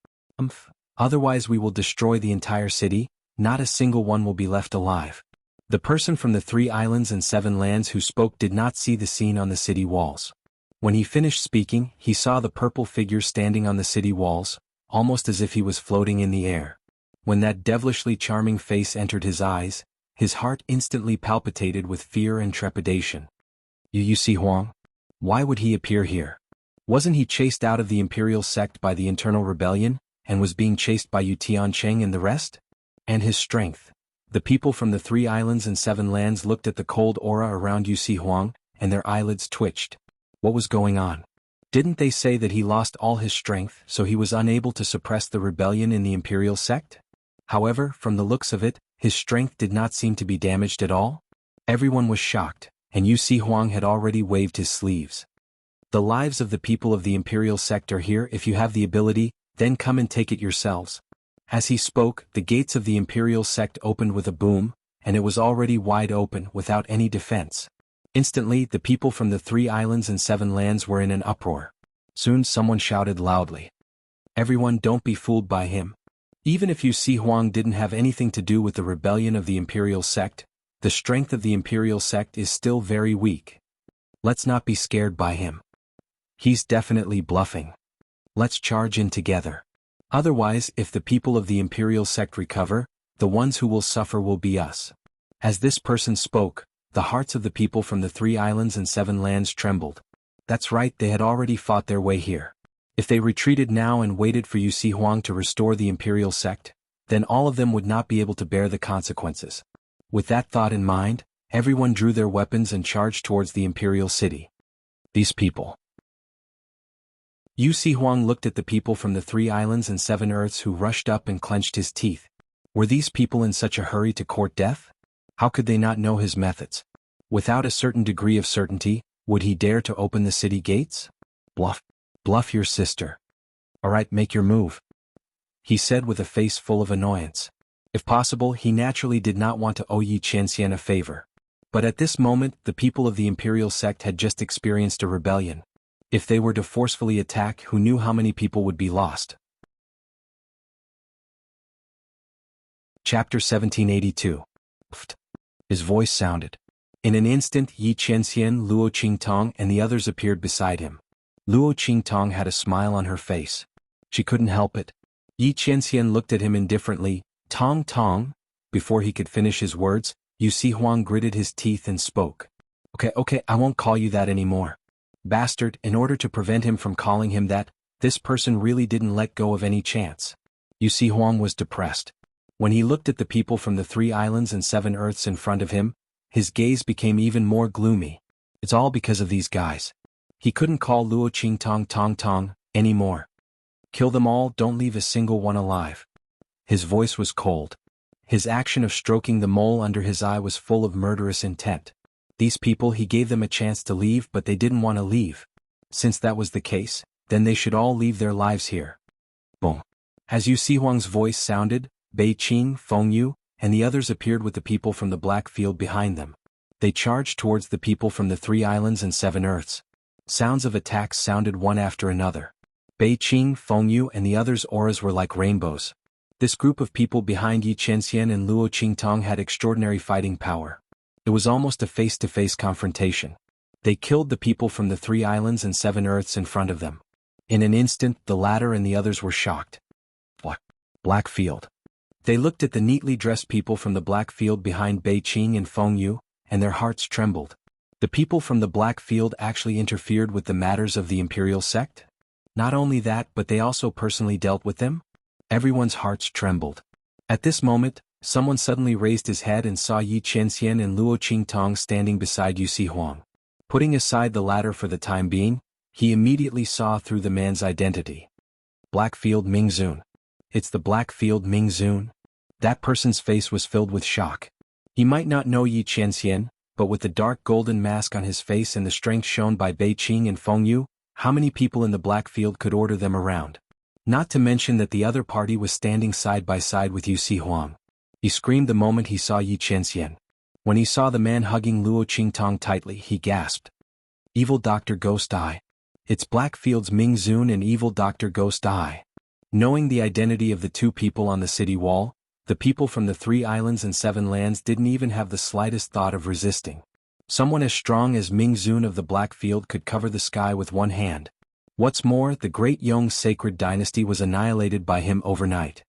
Otherwise we will destroy the entire city, not a single one will be left alive. The person from the 3 islands and 7 lands who spoke did not see the scene on the city walls. When he finished speaking, he saw the purple figure standing on the city walls, almost as if he was floating in the air. When that devilishly charming face entered his eyes, his heart instantly palpitated with fear and trepidation. Yu Si Huang? Why would he appear here? Wasn't he chased out of the imperial sect by the internal rebellion, and was being chased by Yu Tianqing and the rest? And his strength. The people from the 3 islands and 7 lands looked at the cold aura around Yu Si Huang, and their eyelids twitched. What was going on? Didn't they say that he lost all his strength, so he was unable to suppress the rebellion in the imperial sect? However, from the looks of it, his strength did not seem to be damaged at all. Everyone was shocked, and Yu Si Huang had already waved his sleeves. The lives of the people of the imperial sect are here. If you have the ability, then come and take it yourselves. As he spoke, the gates of the imperial sect opened with a boom, and it was already wide open without any defense. Instantly, the people from the 3 islands and 7 lands were in an uproar. Soon someone shouted loudly. Everyone, don't be fooled by him. Even if Yu Si Huang didn't have anything to do with the rebellion of the imperial sect, the strength of the imperial sect is still very weak. Let's not be scared by him. He's definitely bluffing. Let's charge in together. Otherwise, if the people of the imperial sect recover, the ones who will suffer will be us. As this person spoke, the hearts of the people from the 3 islands and 7 lands trembled. That's right, they had already fought their way here. If they retreated now and waited for Yu Si Huang to restore the imperial sect, then all of them would not be able to bear the consequences. With that thought in mind, everyone drew their weapons and charged towards the imperial city. These people. Yu Si Huang looked at the people from the 3 islands and 7 earths who rushed up and clenched his teeth. Were these people in such a hurry to court death? How could they not know his methods? Without a certain degree of certainty, would he dare to open the city gates? Bluff. Bluff your sister. Alright, make your move, he said with a face full of annoyance. If possible, he naturally did not want to owe Yi Qianxian a favor. But at this moment, the people of the imperial sect had just experienced a rebellion. If they were to forcefully attack, who knew how many people would be lost? Chapter 1782. Pft. His voice sounded. In an instant, Yi Qianxian, Luo Qingtong, and the others appeared beside him. Luo Qingtong had a smile on her face. She couldn't help it. Yi Qianxian looked at him indifferently. Tong Tong. Before he could finish his words, Yu Si Huang gritted his teeth and spoke. Okay, I won't call you that anymore. Bastard, in order to prevent him from calling him that, this person really didn't let go of any chance. Yu Si Huang was depressed. When he looked at the people from the 3 islands and 7 earths in front of him, his gaze became even more gloomy. It's all because of these guys. He couldn't call Luo Qingtong Tong Tong anymore. Kill them all, don't leave a single one alive. His voice was cold. His action of stroking the mole under his eye was full of murderous intent. These people, he gave them a chance to leave, but they didn't want to leave. Since that was the case, then they should all leave their lives here. Boom. As Yu Si Huang's voice sounded, Bei Qing, Feng Yu, and the others appeared with the people from the black field behind them. They charged towards the people from the 3 islands and 7 earths. Sounds of attacks sounded one after another. Bei Qing, Feng Yu, and the others' auras were like rainbows. This group of people behind Yi Qianxian and Luo Qingtong had extraordinary fighting power. It was almost a face-to-face confrontation. They killed the people from the 3 islands and 7 earths in front of them. In an instant, the latter and the others were shocked. Black field. They looked at the neatly dressed people from the black field behind Bei Qing and Feng Yu, and their hearts trembled. The people from the black field actually interfered with the matters of the imperial sect? Not only that, but they also personally dealt with them? Everyone's hearts trembled. At this moment, someone suddenly raised his head and saw Yi Qianxian and Luo Qingtong standing beside Yu Si Huang. Putting aside the latter for the time being, he immediately saw through the man's identity. Blackfield Mingzun. It's the Blackfield Mingzun? That person's face was filled with shock. He might not know Yi Qianxian, but with the dark golden mask on his face and the strength shown by Bei Qing and Feng Yu, how many people in the Blackfield could order them around? Not to mention that the other party was standing side by side with Yu Si Huang. He screamed the moment he saw Yi Qianxian. When he saw the man hugging Luo Qingtong tightly, he gasped. Evil Dr. Ghost Eye. It's Blackfield's Mingzun and Evil Dr. Ghost Eye. Knowing the identity of the 2 people on the city wall, the people from the 3 islands and 7 lands didn't even have the slightest thought of resisting. Someone as strong as Mingzun of the Blackfield could cover the sky with one hand. What's more, the great Yong sacred dynasty was annihilated by him overnight.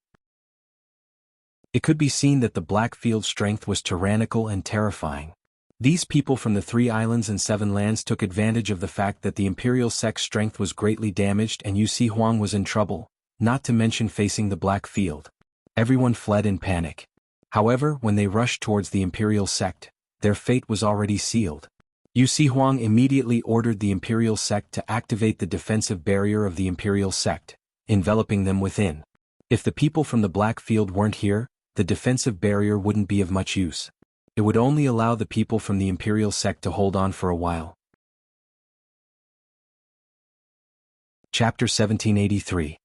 It could be seen that the Blackfield's strength was tyrannical and terrifying. These people from the 3 islands and 7 lands took advantage of the fact that the imperial sect's strength was greatly damaged and Yu Si Huang was in trouble, not to mention facing the Blackfield. Everyone fled in panic. However, when they rushed towards the imperial sect, their fate was already sealed. Yu Si Huang immediately ordered the imperial sect to activate the defensive barrier of the imperial sect, enveloping them within. If the people from the Blackfield weren't here, the defensive barrier wouldn't be of much use. It would only allow the people from the imperial sect to hold on for a while. Chapter 1783.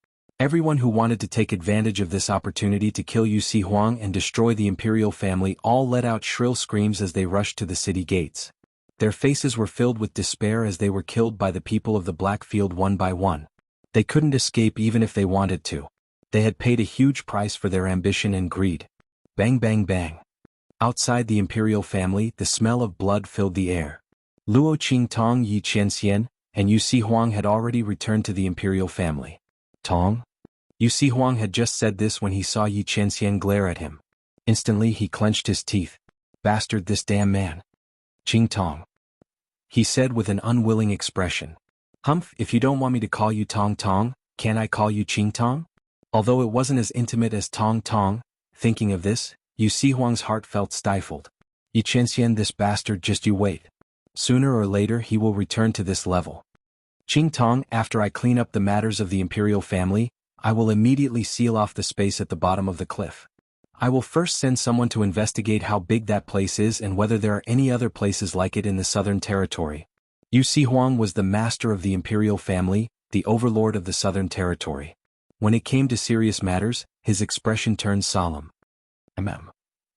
Everyone who wanted to take advantage of this opportunity to kill Yu Si Huang and destroy the imperial family all let out shrill screams as they rushed to the city gates. Their faces were filled with despair as they were killed by the people of the Blackfield one by one. They couldn't escape even if they wanted to. They had paid a huge price for their ambition and greed. Bang bang bang. Outside the imperial family, the smell of blood filled the air. Luo Qingtong, Yi Qianxian, and Yu Huang had already returned to the imperial family. Tong? Yu Huang had just said this when he saw Yi Qianxian glare at him. Instantly he clenched his teeth. Bastard, this damn man. Qingtong, he said with an unwilling expression. Humph, if you don't want me to call you Tong Tong, can I call you Qingtong? Although it wasn't as intimate as Tong Tong, thinking of this, Yu Huang's heart felt stifled. Yi Qianxian, this bastard, just you wait. Sooner or later he will return to this level. Qingtong, after I clean up the matters of the imperial family, I will immediately seal off the space at the bottom of the cliff. I will first send someone to investigate how big that place is and whether there are any other places like it in the southern territory. Yu Huang was the master of the imperial family, the overlord of the southern territory. When it came to serious matters, his expression turned solemn.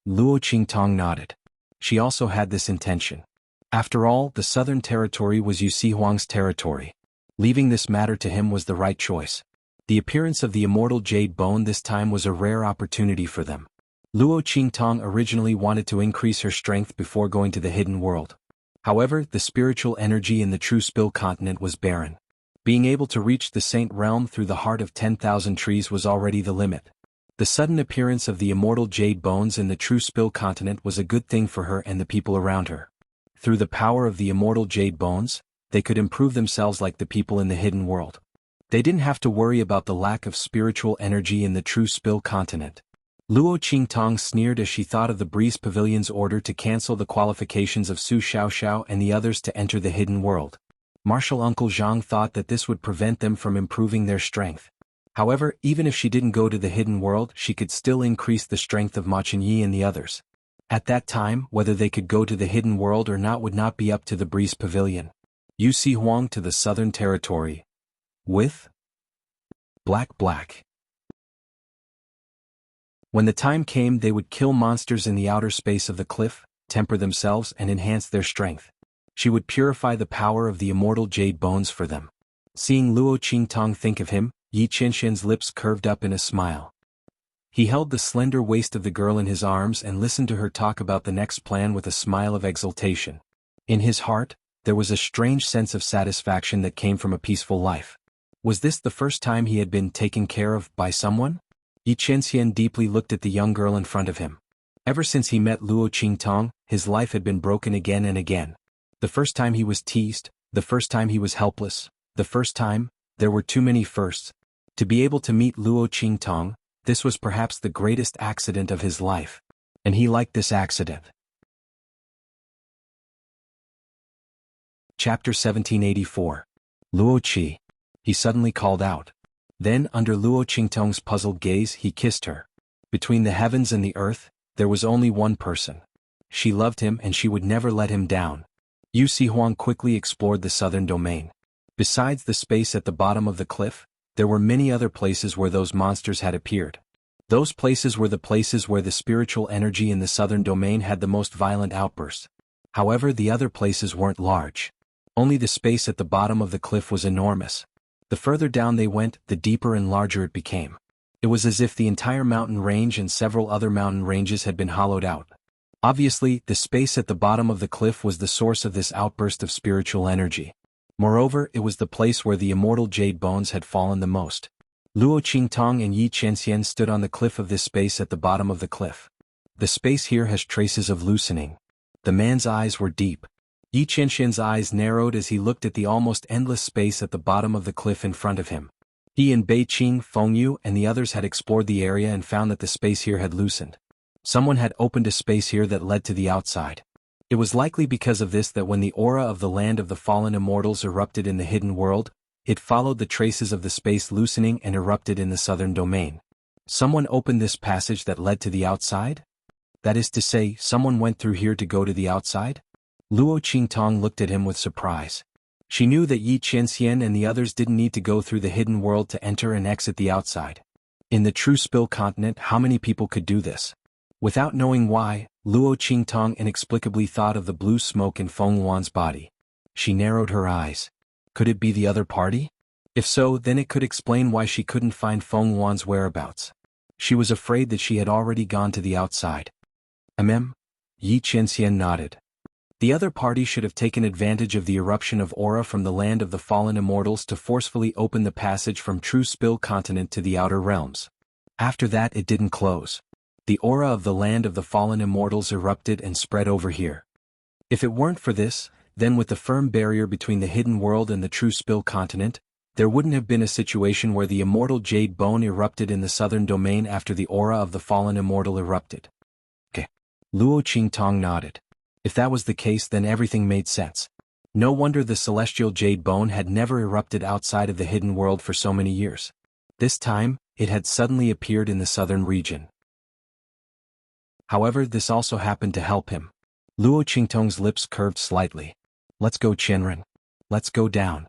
Luo Qingtong nodded. She also had this intention. After all, the southern territory was Yu Huang's territory. Leaving this matter to him was the right choice. The appearance of the immortal jade bone this time was a rare opportunity for them. Luo Qingtong originally wanted to increase her strength before going to the hidden world. However, the spiritual energy in the true Spill continent was barren. Being able to reach the Saint Realm through the heart of 10,000 trees was already the limit. The sudden appearance of the immortal jade bones in the true Spill continent was a good thing for her and the people around her. Through the power of the immortal jade bones, they could improve themselves like the people in the hidden world. They didn't have to worry about the lack of spiritual energy in the true Spill continent. Luo Qingtong sneered as she thought of the Breeze Pavilion's order to cancel the qualifications of Su Xiaoxiao and the others to enter the hidden world. Martial Uncle Zhang thought that this would prevent them from improving their strength. However, even if she didn't go to the hidden world, she could still increase the strength of Ma Chenyi and the others. At that time, whether they could go to the hidden world or not would not be up to the Breeze Pavilion. Yu Huang to the southern territory. With Black. When the time came, they would kill monsters in the outer space of the cliff, temper themselves and enhance their strength. She would purify the power of the immortal jade bones for them. Seeing Luo Qingtong think of him, Yi Qianxian's lips curved up in a smile. He held the slender waist of the girl in his arms and listened to her talk about the next plan with a smile of exultation. In his heart, there was a strange sense of satisfaction that came from a peaceful life. Was this the first time he had been taken care of by someone? Yi Qianxian deeply looked at the young girl in front of him. Ever since he met Luo Qingtong, his life had been broken again and again. The first time he was teased, the first time he was helpless, the first time, there were too many firsts. To be able to meet Luo Qingtong, this was perhaps the greatest accident of his life. And he liked this accident. Chapter 1784. Luo Qi. He suddenly called out. Then, under Luo Qingtong's puzzled gaze, he kissed her. Between the heavens and the earth, there was only one person. She loved him and she would never let him down. Yu Huang quickly explored the southern domain. Besides the space at the bottom of the cliff, there were many other places where those monsters had appeared. Those places were the places where the spiritual energy in the southern domain had the most violent outbursts. However, the other places weren't large. Only the space at the bottom of the cliff was enormous. The further down they went, the deeper and larger it became. It was as if the entire mountain range and several other mountain ranges had been hollowed out. Obviously, the space at the bottom of the cliff was the source of this outburst of spiritual energy. Moreover, it was the place where the immortal jade bones had fallen the most. Luo Qingtong and Yi Qianxian stood on the cliff of this space at the bottom of the cliff. The space here has traces of loosening. The man's eyes were deep. Yi Qianxian's eyes narrowed as he looked at the almost endless space at the bottom of the cliff in front of him. He and Beiqing, Fengyu, and the others had explored the area and found that the space here had loosened. Someone had opened a space here that led to the outside. It was likely because of this that when the aura of the land of the fallen immortals erupted in the hidden world, it followed the traces of the space loosening and erupted in the southern domain. Someone opened this passage that led to the outside? That is to say, someone went through here to go to the outside? Luo Qingtong looked at him with surprise. She knew that Yi Qianxian and the others didn't need to go through the hidden world to enter and exit the outside. In the true Spill continent, how many people could do this? Without knowing why, Luo Qingtong inexplicably thought of the blue smoke in Feng Yuan's body. She narrowed her eyes. Could it be the other party? If so, then it could explain why she couldn't find Feng Wan's whereabouts. She was afraid that she had already gone to the outside. Yi Qianxian nodded. The other party should have taken advantage of the eruption of aura from the land of the fallen immortals to forcefully open the passage from True Spill continent to the outer realms. After that it didn't close. The aura of the land of the fallen immortals erupted and spread over here. If it weren't for this, then with the firm barrier between the hidden world and the True Spill continent, there wouldn't have been a situation where the immortal jade bone erupted in the southern domain after the aura of the fallen immortal erupted. Luo Qingtong nodded. If that was the case, then everything made sense. No wonder the celestial jade bone had never erupted outside of the hidden world for so many years. This time, it had suddenly appeared in the southern region. However, this also happened to help him. Luo Qingtong's lips curved slightly. Let's go, Qianren. Let's go down.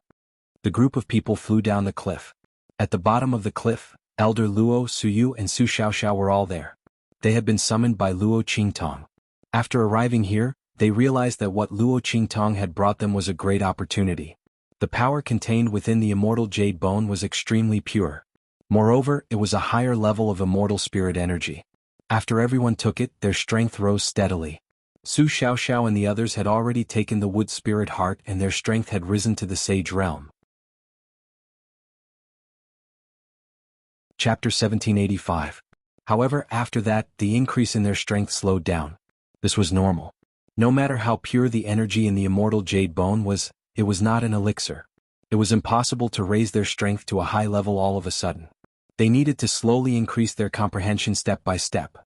The group of people flew down the cliff. At the bottom of the cliff, Elder Luo, Suyu and Su Xiaoxiao were all there. They had been summoned by Luo Qingtong. After arriving here, they realized that what Luo Qingtong had brought them was a great opportunity. The power contained within the immortal jade bone was extremely pure. Moreover, it was a higher level of immortal spirit energy. After everyone took it, their strength rose steadily. Su Xiaoxiao and the others had already taken the wood spirit heart and their strength had risen to the sage realm. Chapter 1785. However, after that, the increase in their strength slowed down. This was normal. No matter how pure the energy in the immortal jade bone was, it was not an elixir. It was impossible to raise their strength to a high level all of a sudden. They needed to slowly increase their comprehension step by step.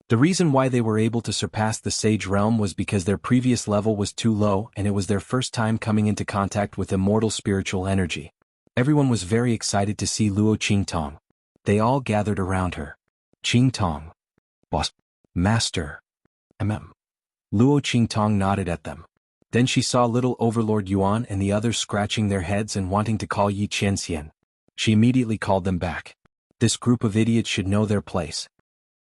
The reason why they were able to surpass the sage realm was because their previous level was too low and it was their first time coming into contact with immortal spiritual energy. Everyone was very excited to see Luo Qingtong. They all gathered around her. Qingtong. Boss. Master. Luo Qingtong nodded at them. Then she saw little Overlord Yuan and the others scratching their heads and wanting to call Yi Qianxian. She immediately called them back. This group of idiots should know their place.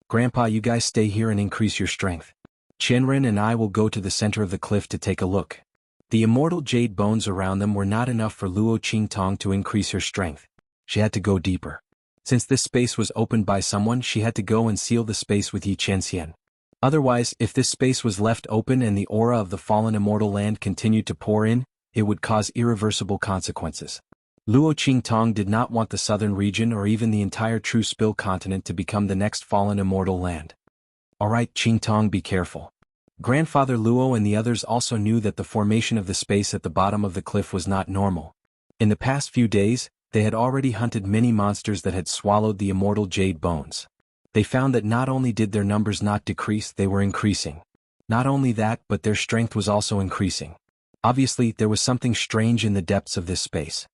Grandpa, you guys stay here and increase your strength. Qianren and I will go to the center of the cliff to take a look. The immortal jade bones around them were not enough for Luo Qingtong to increase her strength. She had to go deeper. Since this space was opened by someone, she had to go and seal the space with Yi Qianxian. Otherwise, if this space was left open and the aura of the fallen immortal land continued to pour in, it would cause irreversible consequences. Luo Qingtong did not want the southern region or even the entire True Spill continent to become the next fallen immortal land. Alright, Qingtong, be careful. Grandfather Luo and the others also knew that the formation of the space at the bottom of the cliff was not normal. In the past few days, they had already hunted many monsters that had swallowed the immortal jade bones. They found that not only did their numbers not decrease, they were increasing. Not only that, but their strength was also increasing. Obviously, there was something strange in the depths of this space.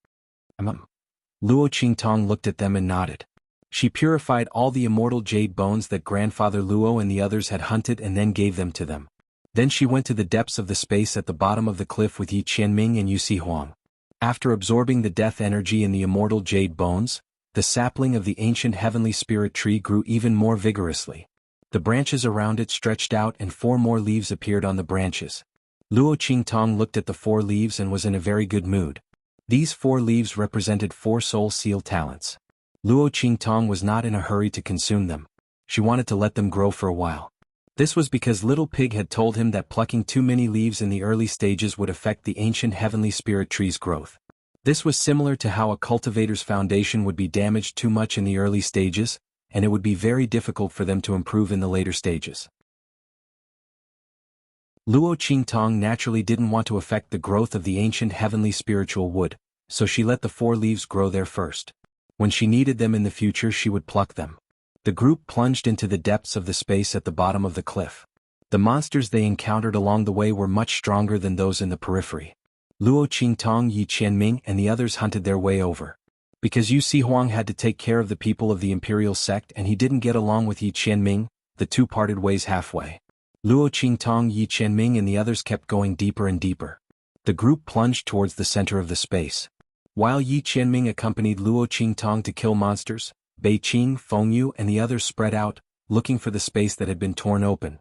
Luo Qingtong looked at them and nodded. She purified all the immortal jade bones that Grandfather Luo and the others had hunted and then gave them to them. Then she went to the depths of the space at the bottom of the cliff with Yi Qianming and Yu Huang. After absorbing the death energy in the immortal jade bones, the sapling of the ancient heavenly spirit tree grew even more vigorously. The branches around it stretched out and 4 more leaves appeared on the branches. Luo Qingtong looked at the 4 leaves and was in a very good mood. These 4 leaves represented 4 soul seal talents. Luo Qingtong was not in a hurry to consume them. She wanted to let them grow for a while. This was because Little Pig had told him that plucking too many leaves in the early stages would affect the ancient heavenly spirit tree's growth. This was similar to how a cultivator's foundation would be damaged too much in the early stages, and it would be very difficult for them to improve in the later stages. Luo Qingtong naturally didn't want to affect the growth of the ancient heavenly spiritual wood, so she let the 4 leaves grow there first. When she needed them in the future, she would pluck them. The group plunged into the depths of the space at the bottom of the cliff. The monsters they encountered along the way were much stronger than those in the periphery. Luo Qingtong, Yi Qianming, and the others hunted their way over. Because Yu Huang had to take care of the people of the imperial sect and he didn't get along with Yi Qianming, the 2 parted ways halfway. Luo Qingtong, Yi Qianming, and the others kept going deeper and deeper. The group plunged towards the center of the space. While Yi Qianming accompanied Luo Qingtong to kill monsters, Bei Qing, Fengyu, and the others spread out, looking for the space that had been torn open.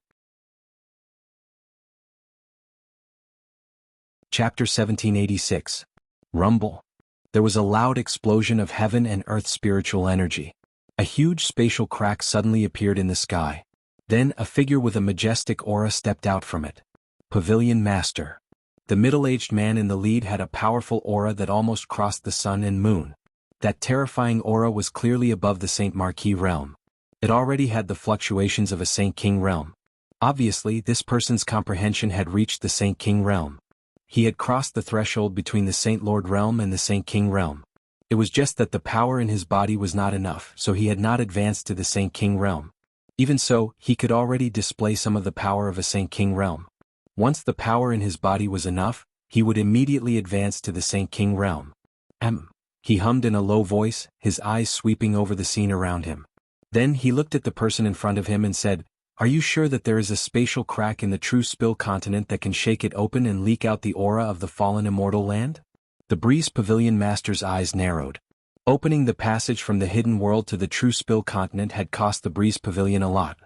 Chapter 1786. Rumble. There was a loud explosion of heaven and earth spiritual energy. A huge spatial crack suddenly appeared in the sky. Then a figure with a majestic aura stepped out from it. Pavilion Master. The middle-aged man in the lead had a powerful aura that almost crossed the sun and moon. That terrifying aura was clearly above the Saint Marquis realm. It already had the fluctuations of a Saint King realm. Obviously, this person's comprehension had reached the Saint King realm. He had crossed the threshold between the Saint Lord realm and the Saint King realm. It was just that the power in his body was not enough, so he had not advanced to the Saint King realm. Even so, he could already display some of the power of a Saint King realm. Once the power in his body was enough, he would immediately advance to the Saint King realm. He hummed in a low voice, his eyes sweeping over the scene around him. Then he looked at the person in front of him and said, "Are you sure that there is a spatial crack in the true spill continent that can shake it open and leak out the aura of the fallen immortal land?" The Breeze Pavilion Master's eyes narrowed. Opening the passage from the hidden world to the true spill continent had cost the Breeze Pavilion a lot.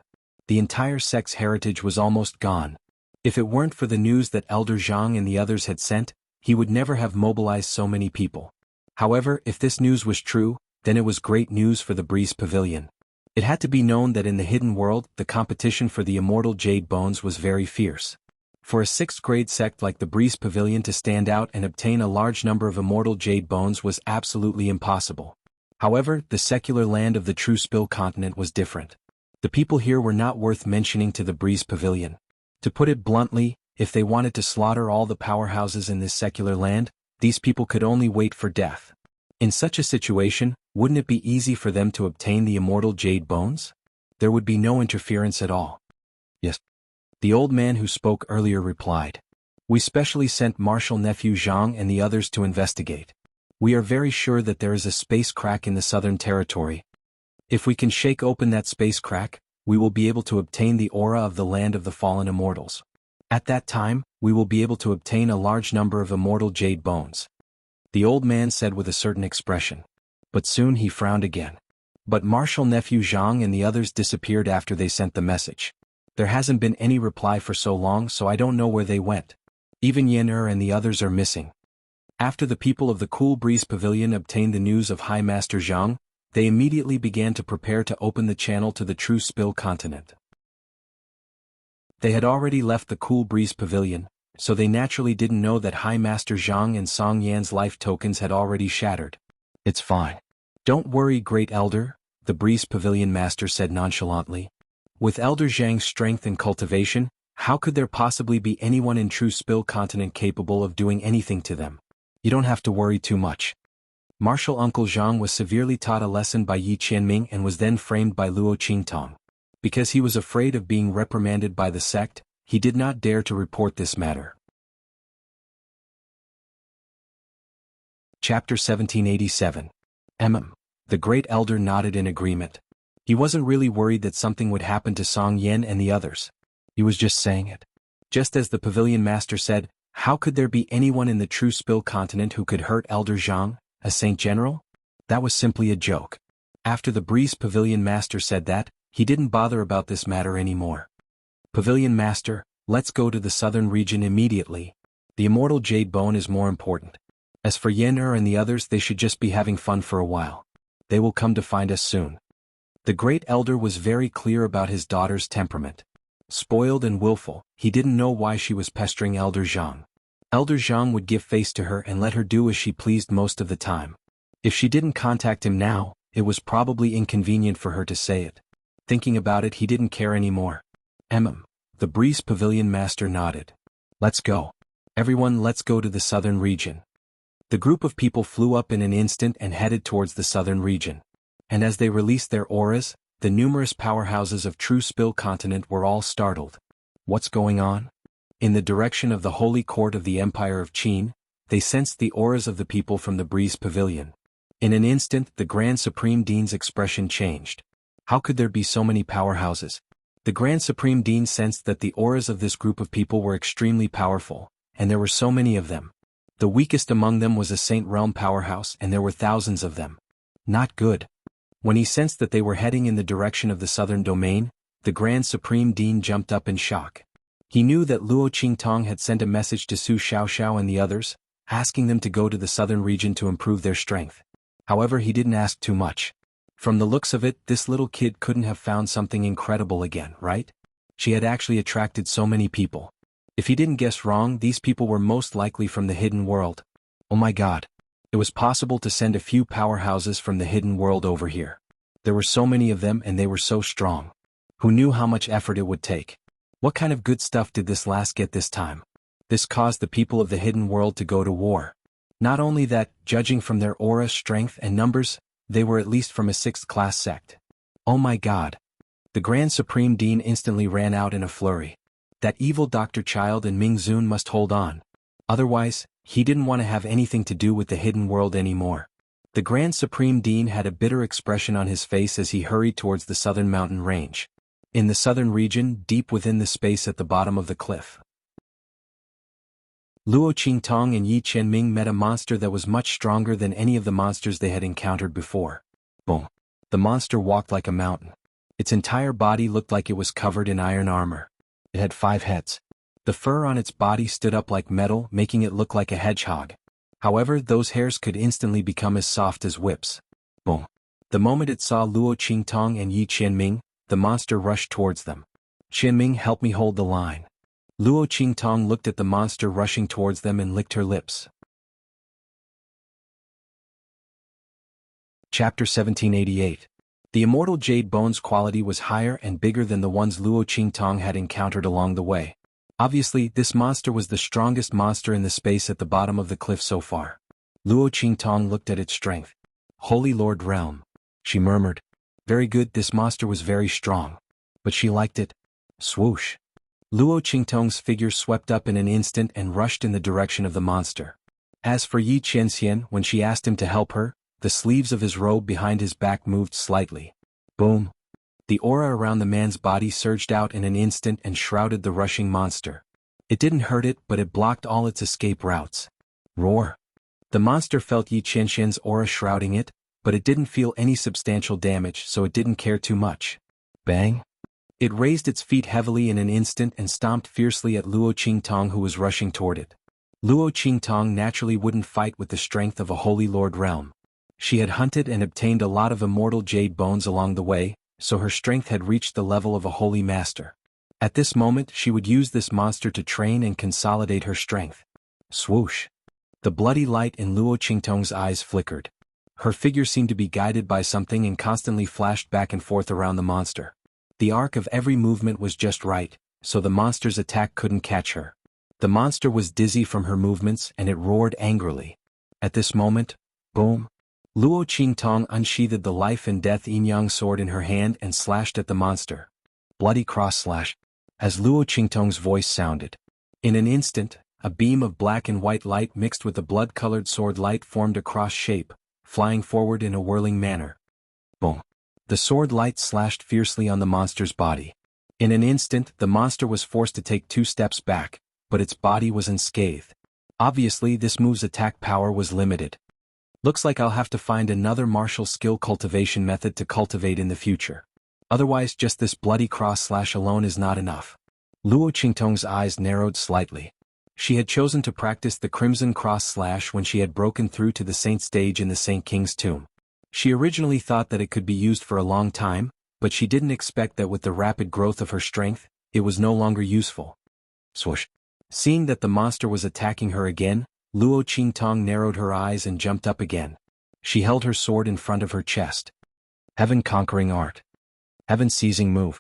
The entire sect's heritage was almost gone. If it weren't for the news that Elder Zhang and the others had sent, he would never have mobilized so many people. However, if this news was true, then it was great news for the Breeze Pavilion. It had to be known that in the hidden world, the competition for the immortal jade bones was very fierce. For a 6th grade sect like the Breeze Pavilion to stand out and obtain a large number of immortal jade bones was absolutely impossible. However, the secular land of the true spill continent was different. The people here were not worth mentioning to the Breeze Pavilion. To put it bluntly, if they wanted to slaughter all the powerhouses in this secular land, these people could only wait for death. In such a situation, wouldn't it be easy for them to obtain the immortal jade bones? There would be no interference at all. Yes. The old man who spoke earlier replied. We specially sent Marshal Nephew Zhang and the others to investigate. We are very sure that there is a space crack in the southern territory. If we can shake open that space crack, we will be able to obtain the aura of the land of the fallen immortals. At that time, we will be able to obtain a large number of immortal jade bones. The old man said with a certain expression. But soon he frowned again. But Marshal Nephew Zhang and the others disappeared after they sent the message. There hasn't been any reply for so long, so I don't know where they went. Even Yen and the others are missing. After the people of the Cool Breeze Pavilion obtained the news of High Master Zhang, they immediately began to prepare to open the channel to the true spill continent. They had already left the Cool Breeze Pavilion, so they naturally didn't know that High Master Zhang and Song Yan's life tokens had already shattered. It's fine. Don't worry, Great Elder, the Breeze Pavilion Master said nonchalantly. With Elder Zhang's strength and cultivation, how could there possibly be anyone in true spill continent capable of doing anything to them? You don't have to worry too much. Marshal Uncle Zhang was severely taught a lesson by Yi Qianming and was then framed by Luo Qingtong. Because he was afraid of being reprimanded by the sect, he did not dare to report this matter. Chapter 1787. The Great Elder nodded in agreement. He wasn't really worried that something would happen to Song Yan and the others. He was just saying it. Just as the Pavilion Master said, how could there be anyone in the true spill continent who could hurt Elder Zhang, a Saint General? That was simply a joke. After the Breeze Pavilion Master said that, he didn't bother about this matter anymore. Pavilion Master, let's go to the southern region immediately. The immortal jade bone is more important. As for Yen and the others, they should just be having fun for a while. They will come to find us soon. The Great Elder was very clear about his daughter's temperament. Spoiled and willful, he didn't know why she was pestering Elder Zhang. Elder Zhang would give face to her and let her do as she pleased most of the time. If she didn't contact him now, it was probably inconvenient for her to say it. Thinking about it, he didn't care anymore. The Breeze Pavilion Master nodded. Let's go. Everyone, let's go to the southern region. The group of people flew up in an instant and headed towards the southern region. And as they released their auras, the numerous powerhouses of True Spill Continent were all startled. What's going on? In the direction of the Holy Court of the Empire of Qin, they sensed the auras of the people from the Breeze Pavilion. In an instant, the Grand Supreme Dean's expression changed. How could there be so many powerhouses? The Grand Supreme Dean sensed that the auras of this group of people were extremely powerful, and there were so many of them. The weakest among them was a Saint Realm powerhouse, and there were thousands of them. Not good. When he sensed that they were heading in the direction of the southern domain, the Grand Supreme Dean jumped up in shock. He knew that Luo Qingtong had sent a message to Su Xiaoxiao and the others, asking them to go to the southern region to improve their strength. However, he didn't ask too much. From the looks of it, this little kid couldn't have found something incredible again, right? She had actually attracted so many people. If he didn't guess wrong, these people were most likely from the hidden world. Oh my god. It was possible to send a few powerhouses from the hidden world over here. There were so many of them and they were so strong. Who knew how much effort it would take? What kind of good stuff did this last get this time? This caused the people of the hidden world to go to war. Not only that, judging from their aura, strength, and numbers, they were at least from a 6th-class sect. Oh my god. The Grand Supreme Dean instantly ran out in a flurry. That evil Dr. Child and Ming Zun must hold on. Otherwise, he didn't want to have anything to do with the hidden world anymore. The Grand Supreme Dean had a bitter expression on his face as he hurried towards the southern mountain range. In the southern region, deep within the space at the bottom of the cliff, Luo Qingtong and Yi Qianming met a monster that was much stronger than any of the monsters they had encountered before. Boom. The monster walked like a mountain. Its entire body looked like it was covered in iron armor. It had 5 heads. The fur on its body stood up like metal, making it look like a hedgehog. However, those hairs could instantly become as soft as whips. Boom. The moment it saw Luo Qingtong and Yi Qianming, the monster rushed towards them. Qianming, help me hold the line. Luo Qingtong looked at the monster rushing towards them and licked her lips. Chapter 1788. The immortal jade bone's quality was higher and bigger than the ones Luo Qingtong had encountered along the way. Obviously, this monster was the strongest monster in the space at the bottom of the cliff so far. Luo Qingtong looked at its strength. Holy Lord Realm. She murmured. Very good, this monster was very strong. But she liked it. Swoosh. Luo Qingtong's figure swept up in an instant and rushed in the direction of the monster. As for Yi Qianxian, when she asked him to help her, the sleeves of his robe behind his back moved slightly. Boom. The aura around the man's body surged out in an instant and shrouded the rushing monster. It didn't hurt it, but it blocked all its escape routes. Roar. The monster felt Yi Qianxian's aura shrouding it, but it didn't feel any substantial damage, so it didn't care too much. Bang. It raised its feet heavily in an instant and stomped fiercely at Luo Qingtong, who was rushing toward it. Luo Qingtong naturally wouldn't fight with the strength of a Holy Lord Realm. She had hunted and obtained a lot of immortal jade bones along the way, so her strength had reached the level of a holy master. At this moment, she would use this monster to train and consolidate her strength. Swoosh. The bloody light in Luo Qingtong's eyes flickered. Her figure seemed to be guided by something and constantly flashed back and forth around the monster. The arc of every movement was just right, so the monster's attack couldn't catch her. The monster was dizzy from her movements and it roared angrily. At this moment, boom. Luo Qingtong unsheathed the life and death yin-yang sword in her hand and slashed at the monster. Bloody cross slash. As Luo Qingtong's voice sounded. In an instant, a beam of black and white light mixed with the blood-colored sword light formed a cross shape, flying forward in a whirling manner. Boom. The sword light slashed fiercely on the monster's body. In an instant, the monster was forced to take 2 steps back, but its body was unscathed. Obviously, this move's attack power was limited. Looks like I'll have to find another martial skill cultivation method to cultivate in the future. Otherwise, just this bloody cross slash alone is not enough. Luo Qingtong's eyes narrowed slightly. She had chosen to practice the crimson cross slash when she had broken through to the saint stage in the Saint King's tomb. She originally thought that it could be used for a long time, but she didn't expect that with the rapid growth of her strength, it was no longer useful. Swoosh. Seeing that the monster was attacking her again, Luo Qingtong narrowed her eyes and jumped up again. She held her sword in front of her chest. Heaven-conquering art. Heaven-seizing move.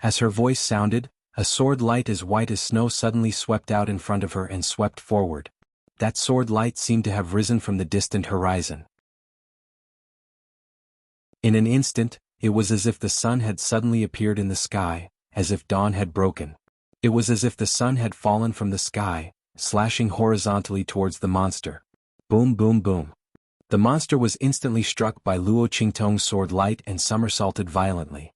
As her voice sounded, a sword light as white as snow suddenly swept out in front of her and swept forward. That sword light seemed to have risen from the distant horizon. In an instant, it was as if the sun had suddenly appeared in the sky, as if dawn had broken. It was as if the sun had fallen from the sky, slashing horizontally towards the monster. Boom, boom, boom. The monster was instantly struck by Luo Qingtong's sword light and somersaulted violently.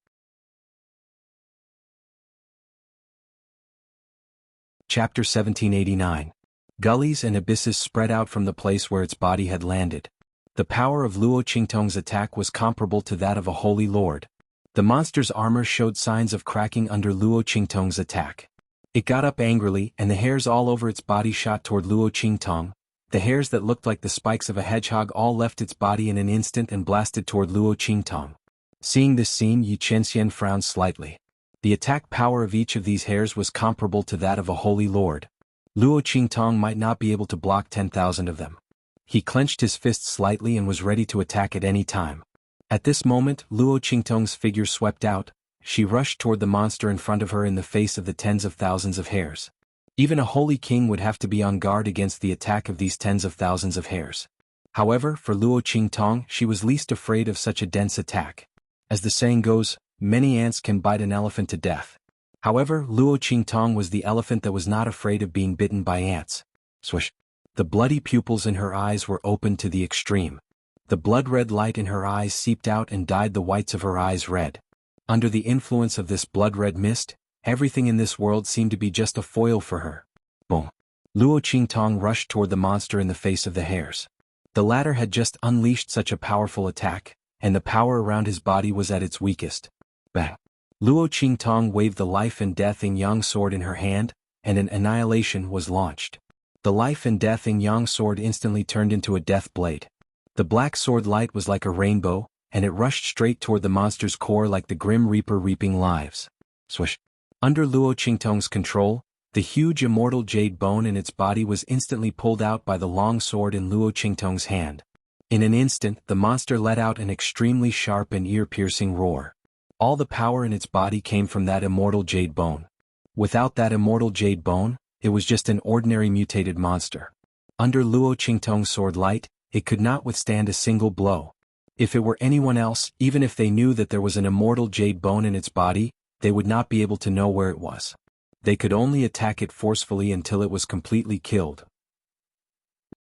Chapter 1789. Gullies and abysses spread out from the place where its body had landed. The power of Luo Qingtong's attack was comparable to that of a holy lord. The monster's armor showed signs of cracking under Luo Qingtong's attack. It got up angrily, and the hairs all over its body shot toward Luo Qingtong, The hairs that looked like the spikes of a hedgehog all left its body in an instant and blasted toward Luo Qingtong. Seeing this scene, Yi Qianxian frowned slightly. The attack power of each of these hairs was comparable to that of a holy lord. Luo Qingtong might not be able to block 10,000 of them. He clenched his fists slightly and was ready to attack at any time. At this moment, Luo Qingtong's figure swept out. She rushed toward the monster in front of her in the face of the tens of thousands of hairs. Even a holy king would have to be on guard against the attack of these tens of thousands of hairs. However, for Luo Qingtong, she was least afraid of such a dense attack. As the saying goes, many ants can bite an elephant to death. However, Luo Qingtong was the elephant that was not afraid of being bitten by ants. Swish! The bloody pupils in her eyes were opened to the extreme. The blood-red light in her eyes seeped out and dyed the whites of her eyes red. Under the influence of this blood-red mist, everything in this world seemed to be just a foil for her. Boom! Luo Qingtong rushed toward the monster in the face of the hairs. The latter had just unleashed such a powerful attack, and the power around his body was at its weakest. Bang! Luo Qingtong waved the life and death yin-yang sword in her hand, and an annihilation was launched. The life and death yin-yang sword instantly turned into a death blade. The black sword light was like a rainbow, and it rushed straight toward the monster's core like the Grim Reaper reaping lives. Swish! Under Luo Qingtong's control, the huge immortal jade bone in its body was instantly pulled out by the long sword in Luo Qingtong's hand. In an instant, the monster let out an extremely sharp and ear-piercing roar. All the power in its body came from that immortal jade bone. Without that immortal jade bone, it was just an ordinary mutated monster. Under Luo Qingtong's sword light, it could not withstand a single blow. If it were anyone else, even if they knew that there was an immortal jade bone in its body, they would not be able to know where it was. They could only attack it forcefully until it was completely killed.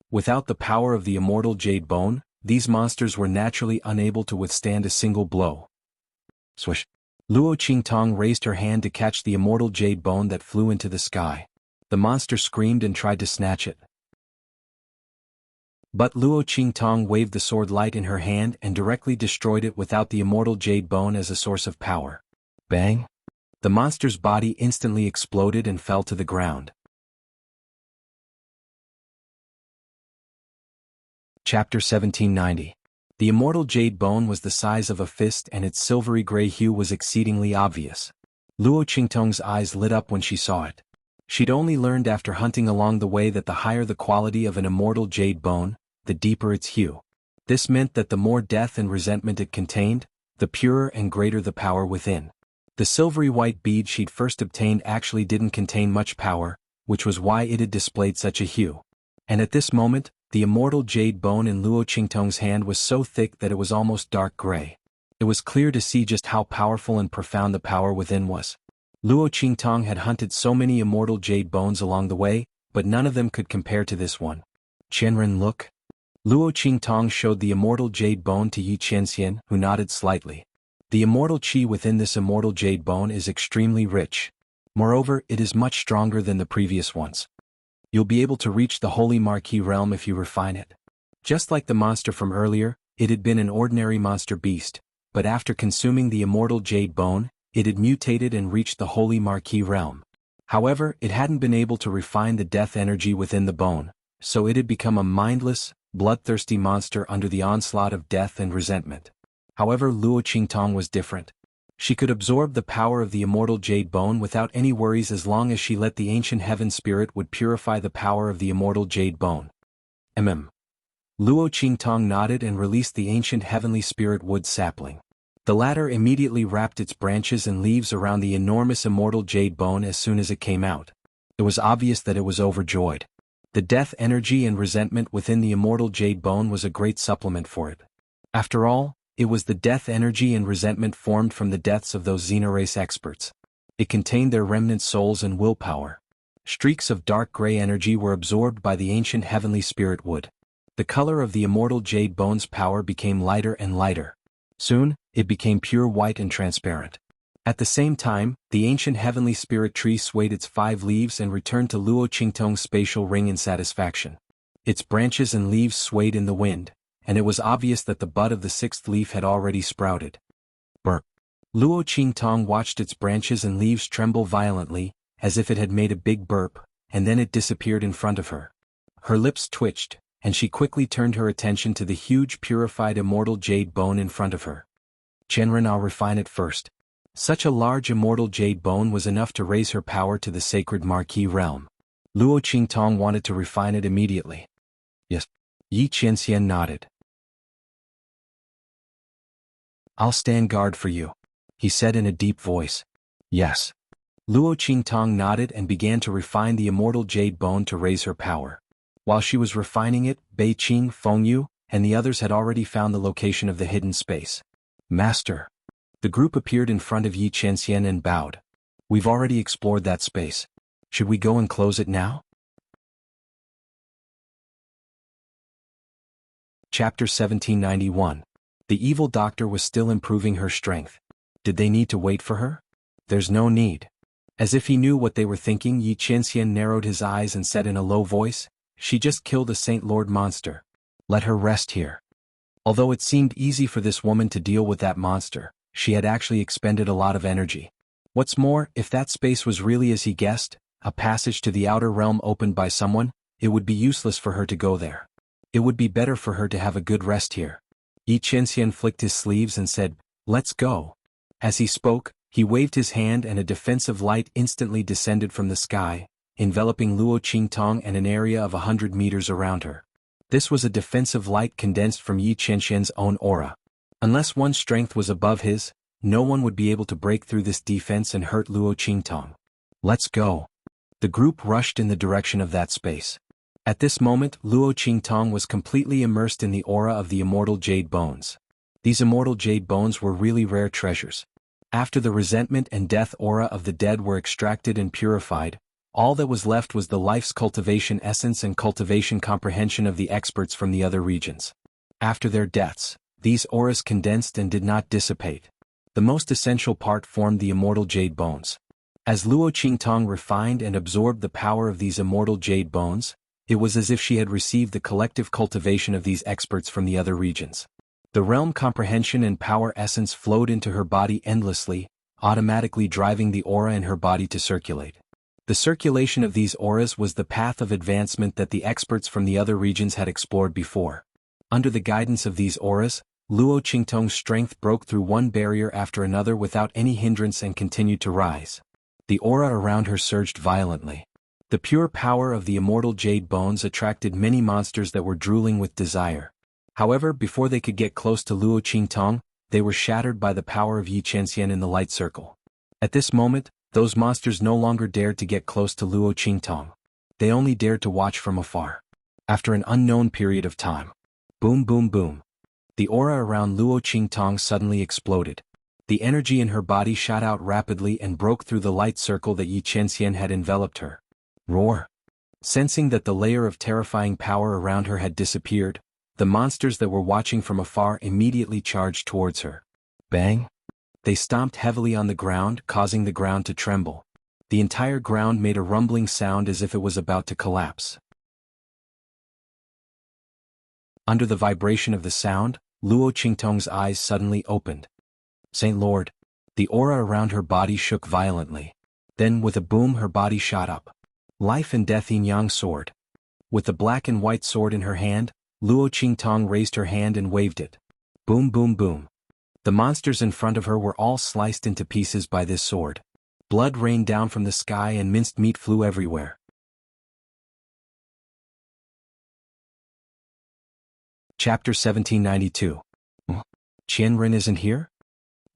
Without the power of the immortal jade bone, these monsters were naturally unable to withstand a single blow. Swish! Luo Qingtong raised her hand to catch the immortal jade bone that flew into the sky. The monster screamed and tried to snatch it. But Luo Qingtong waved the sword light in her hand and directly destroyed it without the immortal jade bone as a source of power. Bang! The monster's body instantly exploded and fell to the ground. Chapter 1790. The immortal jade bone was the size of a fist and its silvery gray hue was exceedingly obvious. Luo Qingtong's eyes lit up when she saw it. She'd only learned after hunting along the way that the higher the quality of an immortal jade bone, the deeper its hue. This meant that the more death and resentment it contained, the purer and greater the power within. The silvery white bead she'd first obtained actually didn't contain much power, which was why it had displayed such a hue. And at this moment, the immortal jade bone in Luo Qingtong's hand was so thick that it was almost dark gray. It was clear to see just how powerful and profound the power within was. Luo Qingtong had hunted so many immortal jade bones along the way, but none of them could compare to this one. Qianren, look. Luo Qingtong showed the immortal jade bone to Yi Qianxian, who nodded slightly. The immortal qi within this immortal jade bone is extremely rich. Moreover, it is much stronger than the previous ones. You'll be able to reach the holy marquee realm if you refine it. Just like the monster from earlier, it had been an ordinary monster beast, but after consuming the immortal jade bone, it had mutated and reached the holy marquee realm. However, it hadn't been able to refine the death energy within the bone, so it had become a mindless, bloodthirsty monster under the onslaught of death and resentment. However, Luo Qingtong was different. She could absorb the power of the immortal jade bone without any worries as long as she let the ancient heaven spirit would purify the power of the immortal jade bone. Luo Qingtong nodded and released the ancient heavenly spirit wood sapling. The latter immediately wrapped its branches and leaves around the enormous immortal jade bone as soon as it came out. It was obvious that it was overjoyed. The death energy and resentment within the immortal jade bone was a great supplement for it. After all, it was the death energy and resentment formed from the deaths of those Xenorace experts. It contained their remnant souls and willpower. Streaks of dark gray energy were absorbed by the ancient heavenly spirit wood. The color of the immortal jade bone's power became lighter and lighter. Soon, it became pure white and transparent. At the same time, the ancient heavenly spirit tree swayed its 5 leaves and returned to Luo Qingtong's spatial ring in satisfaction. Its branches and leaves swayed in the wind, and it was obvious that the bud of the 6th leaf had already sprouted. Burp. Luo Qingtong watched its branches and leaves tremble violently, as if it had made a big burp, and then it disappeared in front of her. Her lips twitched, and she quickly turned her attention to the huge purified immortal jade bone in front of her. Chenren, I'll refine it first. Such a large immortal jade bone was enough to raise her power to the sacred Marquis realm. Luo Qingtong wanted to refine it immediately. Yes. Yi Qianxian nodded. I'll stand guard for you, he said in a deep voice. Yes. Luo Qingtong nodded and began to refine the immortal jade bone to raise her power. While she was refining it, Bei Qing, Fengyu, and the others had already found the location of the hidden space. Master. The group appeared in front of Yi Qianxian and bowed. We've already explored that space. Should we go and close it now? Chapter 1791. The evil doctor was still improving her strength. Did they need to wait for her? There's no need. As if he knew what they were thinking, Yi Qianxian narrowed his eyes and said in a low voice, She just killed a Saint Lord monster. Let her rest here. Although it seemed easy for this woman to deal with that monster, she had actually expended a lot of energy. What's more, if that space was really as he guessed, a passage to the outer realm opened by someone, it would be useless for her to go there. It would be better for her to have a good rest here. Yi Qianxian flicked his sleeves and said, Let's go. As he spoke, he waved his hand and a defensive light instantly descended from the sky, enveloping Luo Qingtong and an area of 100 meters around her. This was a defensive light condensed from Yi Qianxian's own aura. Unless one's strength was above his, no one would be able to break through this defense and hurt Luo Qingtong. Let's go. The group rushed in the direction of that space. At this moment, Luo Qingtong was completely immersed in the aura of the immortal jade bones. These immortal jade bones were really rare treasures. After the resentment and death aura of the dead were extracted and purified, all that was left was the life's cultivation essence and cultivation comprehension of the experts from the other regions. After their deaths, these auras condensed and did not dissipate. The most essential part formed the immortal jade bones. As Luo Qingtong refined and absorbed the power of these immortal jade bones, it was as if she had received the collective cultivation of these experts from the other regions. The realm comprehension and power essence flowed into her body endlessly, automatically driving the aura in her body to circulate. The circulation of these auras was the path of advancement that the experts from the other regions had explored before. Under the guidance of these auras, Luo Qingtong's strength broke through one barrier after another without any hindrance and continued to rise. The aura around her surged violently. The pure power of the immortal jade bones attracted many monsters that were drooling with desire. However, before they could get close to Luo Qingtong, they were shattered by the power of Yi Qianxian in the light circle. At this moment, those monsters no longer dared to get close to Luo Qingtong. They only dared to watch from afar. After an unknown period of time. Boom boom boom. The aura around Luo Qingtong suddenly exploded. The energy in her body shot out rapidly and broke through the light circle that Yi Qianxian had enveloped her. Roar. Sensing that the layer of terrifying power around her had disappeared, the monsters that were watching from afar immediately charged towards her. Bang! They stomped heavily on the ground, causing the ground to tremble. The entire ground made a rumbling sound as if it was about to collapse. Under the vibration of the sound, Luo Qingtong's eyes suddenly opened. Saint Lord. The aura around her body shook violently. Then, with a boom, her body shot up. Life and Death Yin-Yang sword. With the black and white sword in her hand, Luo Qingtong raised her hand and waved it. Boom boom boom. The monsters in front of her were all sliced into pieces by this sword. Blood rained down from the sky and minced meat flew everywhere. Chapter 1792. Qianren isn't here?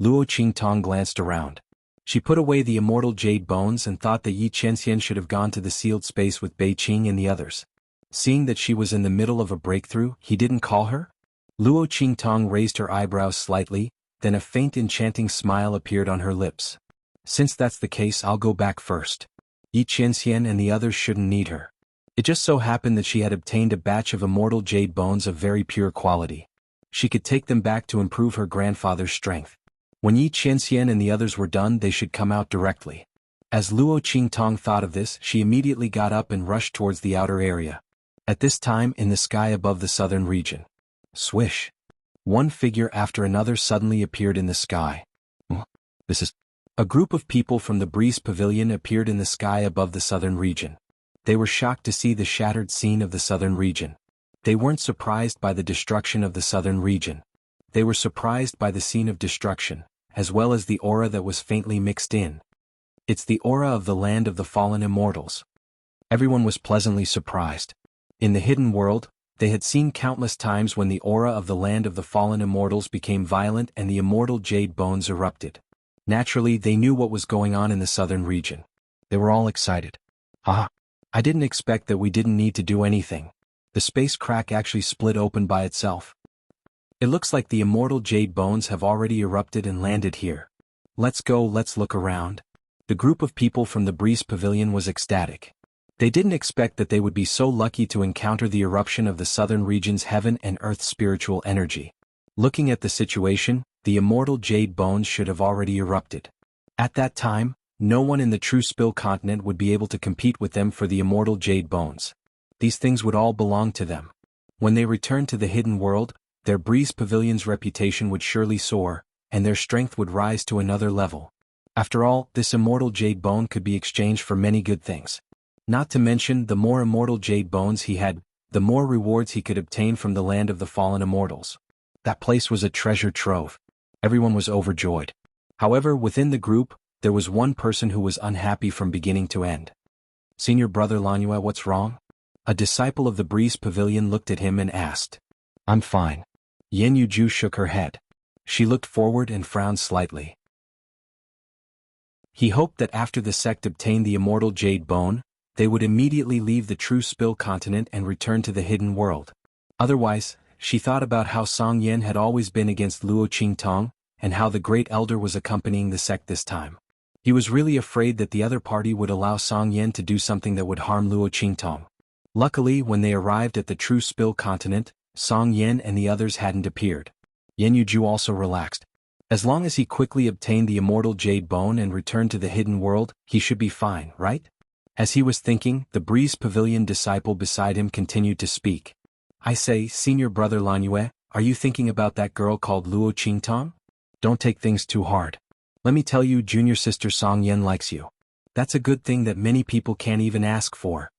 Luo Qingtong glanced around. She put away the immortal jade bones and thought that Yi Qianxian should have gone to the sealed space with Bei Qing and the others. Seeing that she was in the middle of a breakthrough, he didn't call her? Luo Qingtong raised her eyebrows slightly, then a faint enchanting smile appeared on her lips. Since that's the case, I'll go back first. Yi Qianxian and the others shouldn't need her. It just so happened that she had obtained a batch of immortal jade bones of very pure quality. She could take them back to improve her grandfather's strength. When Yi Qianxian and the others were done, they should come out directly. As Luo Qingtong thought of this, she immediately got up and rushed towards the outer area. At this time, in the sky above the southern region. Swish. One figure after another suddenly appeared in the sky. This is... A group of people from the Breeze Pavilion appeared in the sky above the southern region. They were shocked to see the shattered scene of the southern region. They weren't surprised by the destruction of the southern region. They were surprised by the scene of destruction, as well as the aura that was faintly mixed in. It's the aura of the land of the fallen immortals. Everyone was pleasantly surprised. In the hidden world, they had seen countless times when the aura of the land of the fallen immortals became violent and the immortal jade bones erupted. Naturally, they knew what was going on in the southern region. They were all excited. Ah! I didn't expect that we didn't need to do anything. The space crack actually split open by itself. It looks like the immortal jade bones have already erupted and landed here. Let's go, let's look around. The group of people from the Breeze Pavilion was ecstatic. They didn't expect that they would be so lucky to encounter the eruption of the southern region's heaven and earth spiritual energy. Looking at the situation, the immortal jade bones should have already erupted. At that time, no one in the true Spill continent would be able to compete with them for the immortal jade bones. These things would all belong to them. When they returned to the hidden world, their Breeze Pavilion's reputation would surely soar, and their strength would rise to another level. After all, this immortal jade bone could be exchanged for many good things. Not to mention, the more immortal jade bones he had, the more rewards he could obtain from the land of the fallen immortals. That place was a treasure trove. Everyone was overjoyed. However, within the group, there was one person who was unhappy from beginning to end. Senior brother Lanua, what's wrong? A disciple of the Breeze Pavilion looked at him and asked. I'm fine. Yen Yuju shook her head. She looked forward and frowned slightly. He hoped that after the sect obtained the immortal jade bone, they would immediately leave the true Spill continent and return to the hidden world. Otherwise, she thought about how Song Yen had always been against Luo Qingtong, and how the Great Elder was accompanying the sect this time. He was really afraid that the other party would allow Song Yen to do something that would harm Luo Qingtong. Luckily, when they arrived at the true Spill continent, Song Yen and the others hadn't appeared. Yen Yuju also relaxed. As long as he quickly obtained the immortal jade bone and returned to the hidden world, he should be fine, right? As he was thinking, the Breeze Pavilion disciple beside him continued to speak. I say, senior brother Lanue, are you thinking about that girl called Luo Qingtong? Don't take things too hard. Let me tell you, junior sister Song Yen likes you. That's a good thing that many people can't even ask for.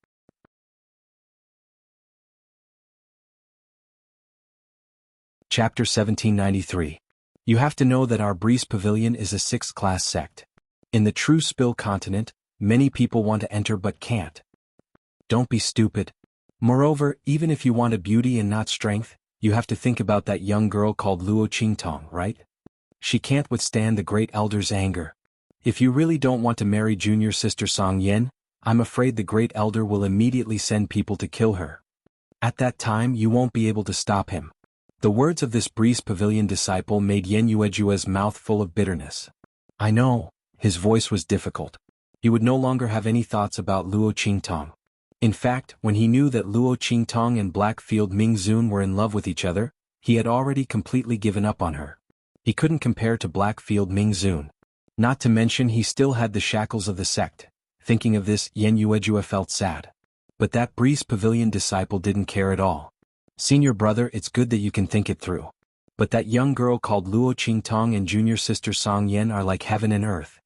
Chapter 1793. You have to know that our Breeze Pavilion is a 6th-class sect. In the true Spill continent, many people want to enter but can't. Don't be stupid. Moreover, even if you want a beauty and not strength, you have to think about that young girl called Luo Qingtong, right? She can't withstand the Great Elder's anger. If you really don't want to marry junior sister Song Yen, I'm afraid the Great Elder will immediately send people to kill her. At that time you won't be able to stop him. The words of this Breeze Pavilion disciple made Yen Yuejua's mouth full of bitterness. I know, his voice was difficult. He would no longer have any thoughts about Luo Qingtong. In fact, when he knew that Luo Qingtong and Blackfield Mingzun were in love with each other, he had already completely given up on her. He couldn't compare to Blackfield Mingzun. Not to mention he still had the shackles of the sect. Thinking of this, Yen Yuejua felt sad. But that Breeze Pavilion disciple didn't care at all. Senior brother, it's good that you can think it through. But that young girl called Luo Qingtong and junior sister Song Yen are like heaven and earth.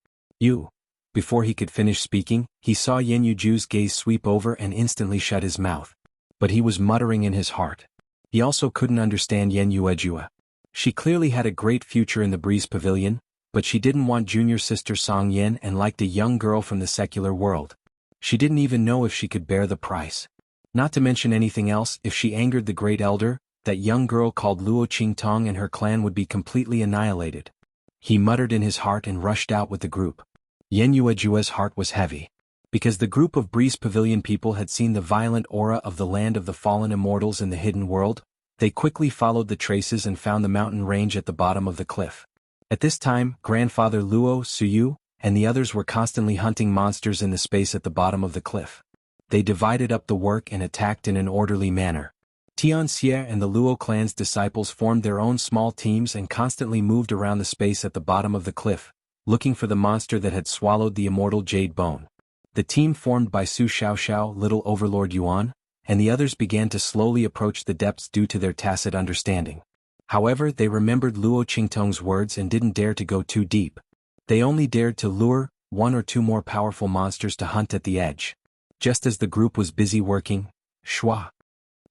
Before he could finish speaking, he saw Yen Yuju's gaze sweep over and instantly shut his mouth. But he was muttering in his heart. He also couldn't understand Yen Yuejua. She clearly had a great future in the Breeze Pavilion, but she didn't want junior sister Song Yen and liked a young girl from the secular world. She didn't even know if she could bear the price. Not to mention anything else, if she angered the Great Elder, that young girl called Luo Qingtong and her clan would be completely annihilated. He muttered in his heart and rushed out with the group. Yen Yuejua's heart was heavy. Because the group of Breeze Pavilion people had seen the violent aura of the land of the fallen immortals in the hidden world, they quickly followed the traces and found the mountain range at the bottom of the cliff. At this time, Grandfather Luo, Suyu, and the others were constantly hunting monsters in the space at the bottom of the cliff. They divided up the work and attacked in an orderly manner. Tian Xie and the Luo clan's disciples formed their own small teams and constantly moved around the space at the bottom of the cliff, looking for the monster that had swallowed the immortal jade bone. The team formed by Su Xiaoxiao, Little Overlord Yuan, and the others began to slowly approach the depths due to their tacit understanding. However, they remembered Luo Qingtong's words and didn't dare to go too deep. They only dared to lure one or two more powerful monsters to hunt at the edge. Just as the group was busy working, shwa.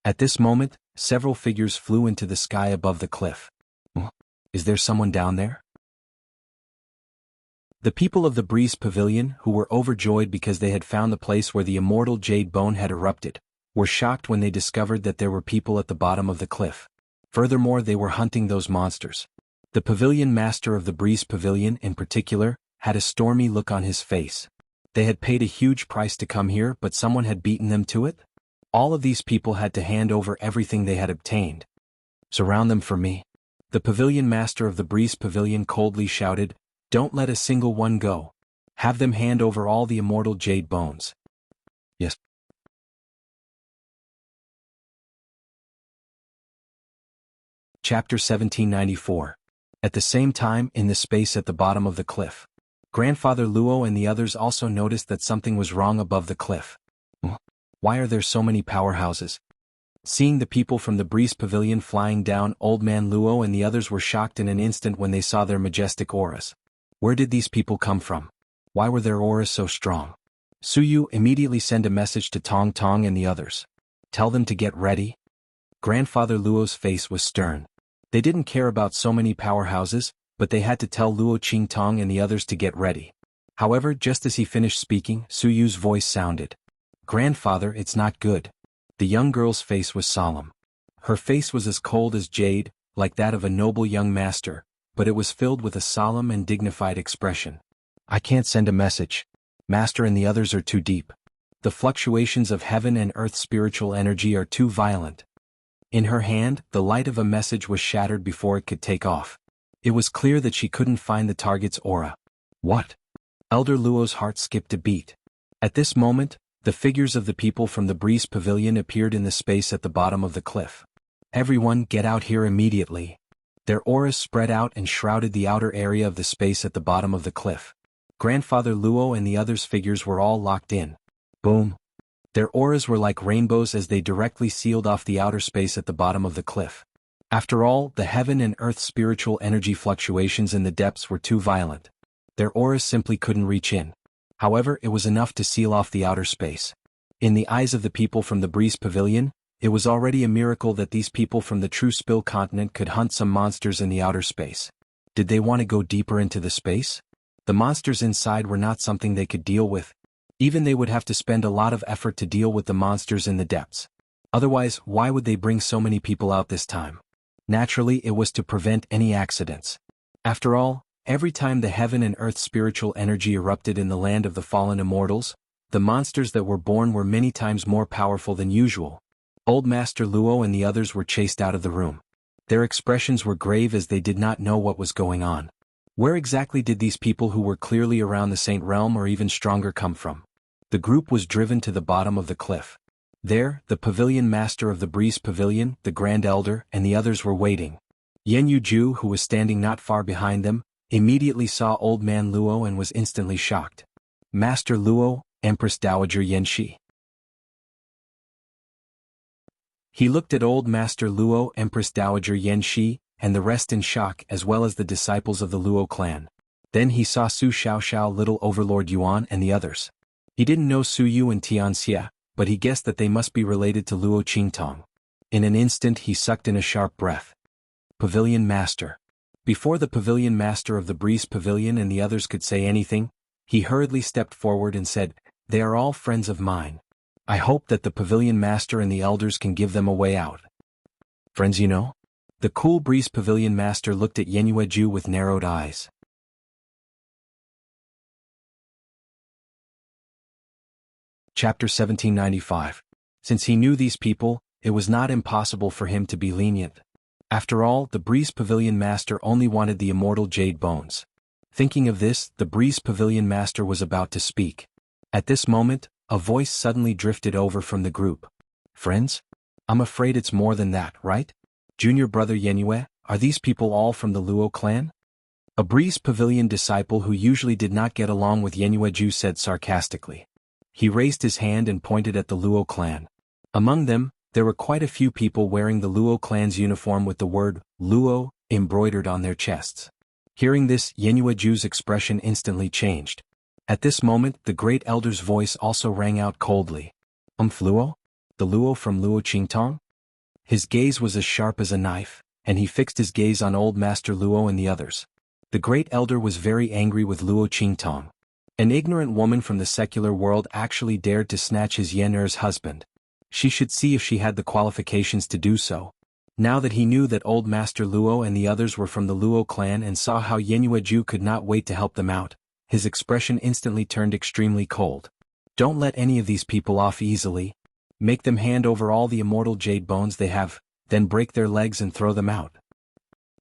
At this moment, several figures flew into the sky above the cliff. Is there someone down there? The people of the Breeze Pavilion, who were overjoyed because they had found the place where the immortal jade bone had erupted, were shocked when they discovered that there were people at the bottom of the cliff. Furthermore, they were hunting those monsters. The pavilion master of the Breeze Pavilion, in particular, had a stormy look on his face. They had paid a huge price to come here, but someone had beaten them to it? All of these people had to hand over everything they had obtained. Surround them for me. The pavilion master of the Breeze Pavilion coldly shouted, "Don't let a single one go. Have them hand over all the immortal jade bones." Yes. Chapter 1794. At the same time, in the space at the bottom of the cliff, Grandfather Luo and the others also noticed that something was wrong above the cliff. Why are there so many powerhouses? Seeing the people from the Breeze Pavilion flying down, Old Man Luo and the others were shocked in an instant when they saw their majestic auras. Where did these people come from? Why were their auras so strong? Suyu immediately sent a message to Tong Tong and the others. Tell them to get ready. Grandfather Luo's face was stern. They didn't care about so many powerhouses, but they had to tell Luo Qingtong and the others to get ready. However, just as he finished speaking, Suyu's voice sounded. Grandfather, it's not good. The young girl's face was solemn. Her face was as cold as jade, like that of a noble young master, but it was filled with a solemn and dignified expression. I can't send a message. Master and the others are too deep. The fluctuations of heaven and earth spiritual energy are too violent. In her hand, the light of a message was shattered before it could take off. It was clear that she couldn't find the target's aura. What? Elder Luo's heart skipped a beat. At this moment, the figures of the people from the Breeze Pavilion appeared in the space at the bottom of the cliff. Everyone, get out here immediately. Their auras spread out and shrouded the outer area of the space at the bottom of the cliff. Grandfather Luo and the others' figures were all locked in. Boom. Their auras were like rainbows as they directly sealed off the outer space at the bottom of the cliff. After all, the heaven and earth spiritual energy fluctuations in the depths were too violent. Their auras simply couldn't reach in. However, it was enough to seal off the outer space. In the eyes of the people from the Breeze Pavilion, it was already a miracle that these people from the True Spill continent could hunt some monsters in the outer space. Did they want to go deeper into the space? The monsters inside were not something they could deal with. Even they would have to spend a lot of effort to deal with the monsters in the depths. Otherwise, why would they bring so many people out this time? Naturally, it was to prevent any accidents. After all, every time the heaven and earth spiritual energy erupted in the land of the fallen immortals, the monsters that were born were many times more powerful than usual. Old Master Luo and the others were chased out of the room. Their expressions were grave as they did not know what was going on. Where exactly did these people who were clearly around the Saint Realm or even stronger come from? The group was driven to the bottom of the cliff. There, the pavilion master of the Breeze Pavilion, the Grand Elder, and the others were waiting. Yen Yuju, who was standing not far behind them, immediately saw Old Man Luo and was instantly shocked. Master Luo, Empress Dowager Yenshi. He looked at Old Master Luo, Empress Dowager Yenshi, and the rest in shock as well as the disciples of the Luo clan. Then he saw Su Xiaoxiao, Little Overlord Yuan and the others. He didn't know Su Yu and Tianxia, but he guessed that they must be related to Luo Qingtong. In an instant he sucked in a sharp breath. Pavilion Master. Before the Pavilion Master of the Breeze Pavilion and the others could say anything, he hurriedly stepped forward and said, "They are all friends of mine. I hope that the Pavilion Master and the elders can give them a way out." Friends, you know? The cool Breeze Pavilion Master looked at Yenueju with narrowed eyes. Chapter 1795. Since he knew these people, it was not impossible for him to be lenient. After all, the Breeze Pavilion Master only wanted the immortal jade bones. Thinking of this, the Breeze Pavilion Master was about to speak. At this moment, a voice suddenly drifted over from the group. Friends? I'm afraid it's more than that, right? Junior brother Yenue, are these people all from the Luo clan? A Breeze Pavilion disciple who usually did not get along with Yenueju said sarcastically. He raised his hand and pointed at the Luo clan. Among them, there were quite a few people wearing the Luo clan's uniform with the word Luo embroidered on their chests. Hearing this, Yenueju's expression instantly changed. At this moment the great elder's voice also rang out coldly. Luo? The Luo from Luo Qingtong? His gaze was as sharp as a knife, and he fixed his gaze on old Master Luo and the others. The great elder was very angry with Luo Qingtong. An ignorant woman from the secular world actually dared to snatch his Yen-er's husband. She should see if she had the qualifications to do so. Now that he knew that old Master Luo and the others were from the Luo clan and saw how Yenyueju could not wait to help them out, his expression instantly turned extremely cold. Don't let any of these people off easily. Make them hand over all the immortal jade bones they have, then break their legs and throw them out.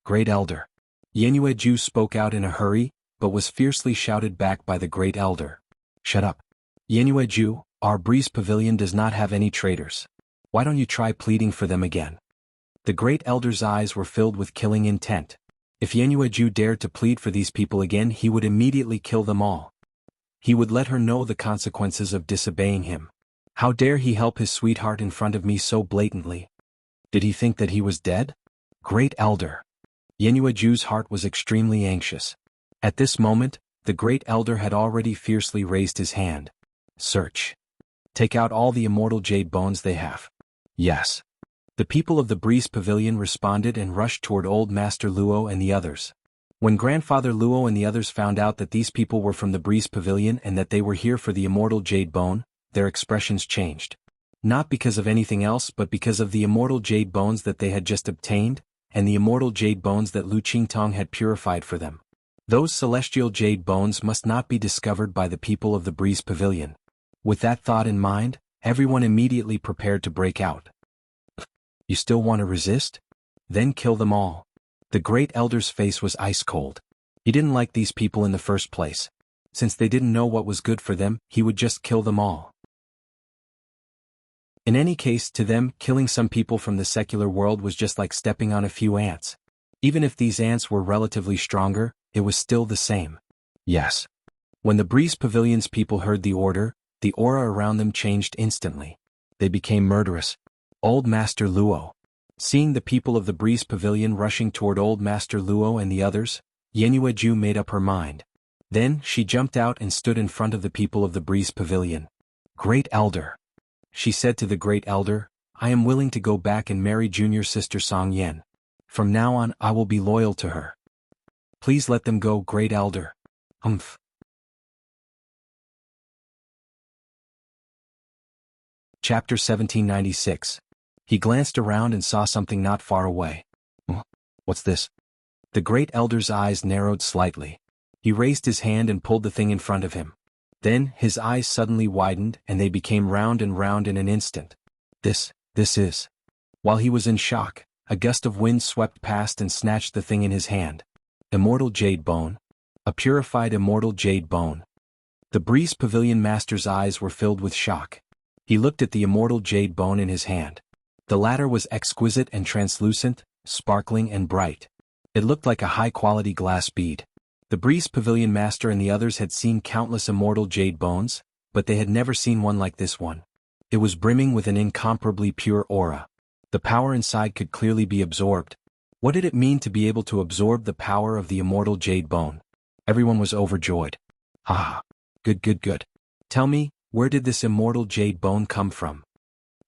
Great Elder. Yenyueju spoke out in a hurry, but was fiercely shouted back by the great elder. Shut up. Yenyueju, our Breeze Pavilion does not have any traitors. Why don't you try pleading for them again? The great elder's eyes were filled with killing intent. If Yenyueju dared to plead for these people again, he would immediately kill them all. He would let her know the consequences of disobeying him. How dare he help his sweetheart in front of me so blatantly? Did he think that he was dead? Great Elder. Yenyueju's heart was extremely anxious. At this moment, the great elder had already fiercely raised his hand. Search. Take out all the immortal jade bones they have. Yes. The people of the Breeze Pavilion responded and rushed toward old Master Luo and the others. When Grandfather Luo and the others found out that these people were from the Breeze Pavilion and that they were here for the immortal jade bone, their expressions changed. Not because of anything else but because of the immortal jade bones that they had just obtained, and the immortal jade bones that Lu Qingtong had purified for them. Those celestial jade bones must not be discovered by the people of the Breeze Pavilion. With that thought in mind, everyone immediately prepared to break out. You still want to resist? Then kill them all. The great elder's face was ice cold. He didn't like these people in the first place. Since they didn't know what was good for them, he would just kill them all. In any case, to them, killing some people from the secular world was just like stepping on a few ants. Even if these ants were relatively stronger, it was still the same. Yes. When the Breeze Pavilion's people heard the order, the aura around them changed instantly. They became murderous. Old Master Luo. Seeing the people of the Breeze Pavilion rushing toward old Master Luo and the others, Yenyueju made up her mind. Then she jumped out and stood in front of the people of the Breeze Pavilion. Great Elder. She said to the Great Elder, I am willing to go back and marry junior sister Song Yen. From now on I will be loyal to her. Please let them go, Great Elder. Chapter 1796. He glanced around and saw something not far away. What's this? The Great Elder's eyes narrowed slightly. He raised his hand and pulled the thing in front of him. Then, his eyes suddenly widened and they became round and round in an instant. This is. While he was in shock, a gust of wind swept past and snatched the thing in his hand. Immortal jade bone. A purified immortal jade bone. The Breeze Pavilion Master's eyes were filled with shock. He looked at the immortal jade bone in his hand. The latter was exquisite and translucent, sparkling and bright. It looked like a high-quality glass bead. The Breeze Pavilion Master and the others had seen countless immortal jade bones, but they had never seen one like this one. It was brimming with an incomparably pure aura. The power inside could clearly be absorbed. What did it mean to be able to absorb the power of the immortal jade bone? Everyone was overjoyed. Good. Tell me, where did this immortal jade bone come from?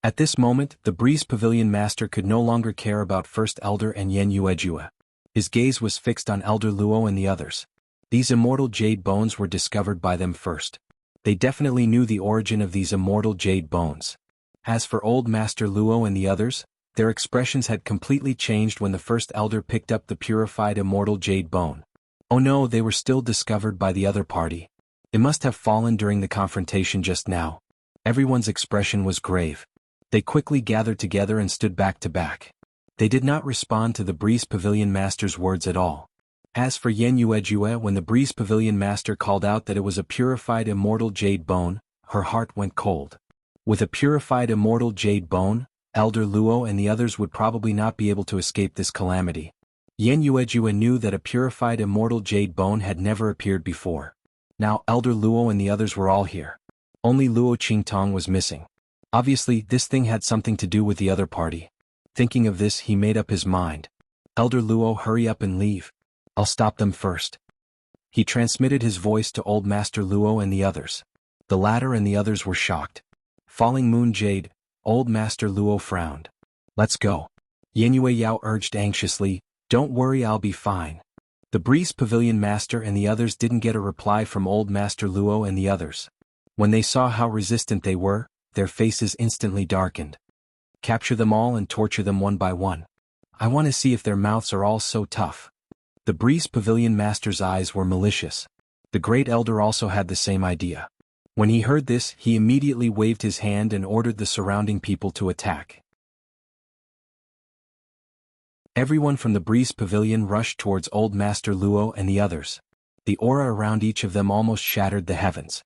At this moment, the Breeze Pavilion Master could no longer care about First Elder and Yenyueju. His gaze was fixed on Elder Luo and the others. These immortal jade bones were discovered by them first. They definitely knew the origin of these immortal jade bones. As for old Master Luo and the others, their expressions had completely changed when the First Elder picked up the purified immortal jade bone. Oh no, they were still discovered by the other party. It must have fallen during the confrontation just now. Everyone's expression was grave. They quickly gathered together and stood back to back. They did not respond to the Breeze Pavilion Master's words at all. As for Yenyueju, when the Breeze Pavilion Master called out that it was a purified immortal jade bone, her heart went cold. With a purified immortal jade bone, Elder Luo and the others would probably not be able to escape this calamity. Yenyueju knew that a purified immortal jade bone had never appeared before. Now Elder Luo and the others were all here. Only Luo Qingtong was missing. Obviously, this thing had something to do with the other party. Thinking of this, he made up his mind. Elder Luo, hurry up and leave. I'll stop them first. He transmitted his voice to Old Master Luo and the others. The latter and the others were shocked. Falling Moon Jade, Old Master Luo frowned. Let's go. Yenue Yao urged anxiously, don't worry, I'll be fine. The Breeze Pavilion Master and the others didn't get a reply from Old Master Luo and the others. When they saw how resistant they were, their faces instantly darkened. Capture them all and torture them one by one. I want to see if their mouths are all so tough. The Breeze Pavilion Master's eyes were malicious. The Great Elder also had the same idea. When he heard this, he immediately waved his hand and ordered the surrounding people to attack. Everyone from the Breeze Pavilion rushed towards Old Master Luo and the others. The aura around each of them almost shattered the heavens.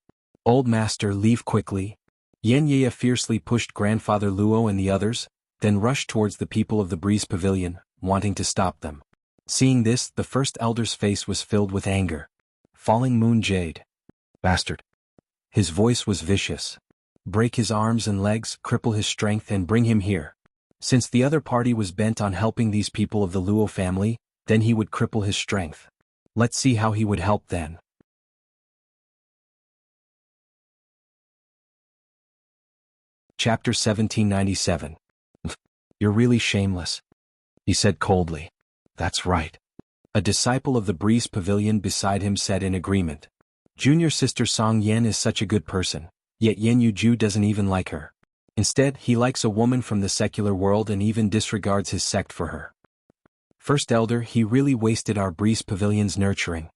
Old Master, leave quickly. Yen Yea fiercely pushed Grandfather Luo and the others, then rushed towards the people of the Breeze Pavilion, wanting to stop them. Seeing this, the first elder's face was filled with anger. Falling Moon Jade. Bastard. His voice was vicious. Break his arms and legs, cripple his strength and bring him here. Since the other party was bent on helping these people of the Luo family, then he would cripple his strength. Let's see how he would help then. Chapter 1797. You're really shameless, he said coldly. That's right. A disciple of the Breeze Pavilion beside him said in agreement. Junior sister Song Yen is such a good person, yet Yen Yuju doesn't even like her. Instead, he likes a woman from the secular world and even disregards his sect for her. First Elder, he really wasted our Breeze Pavilion's nurturing.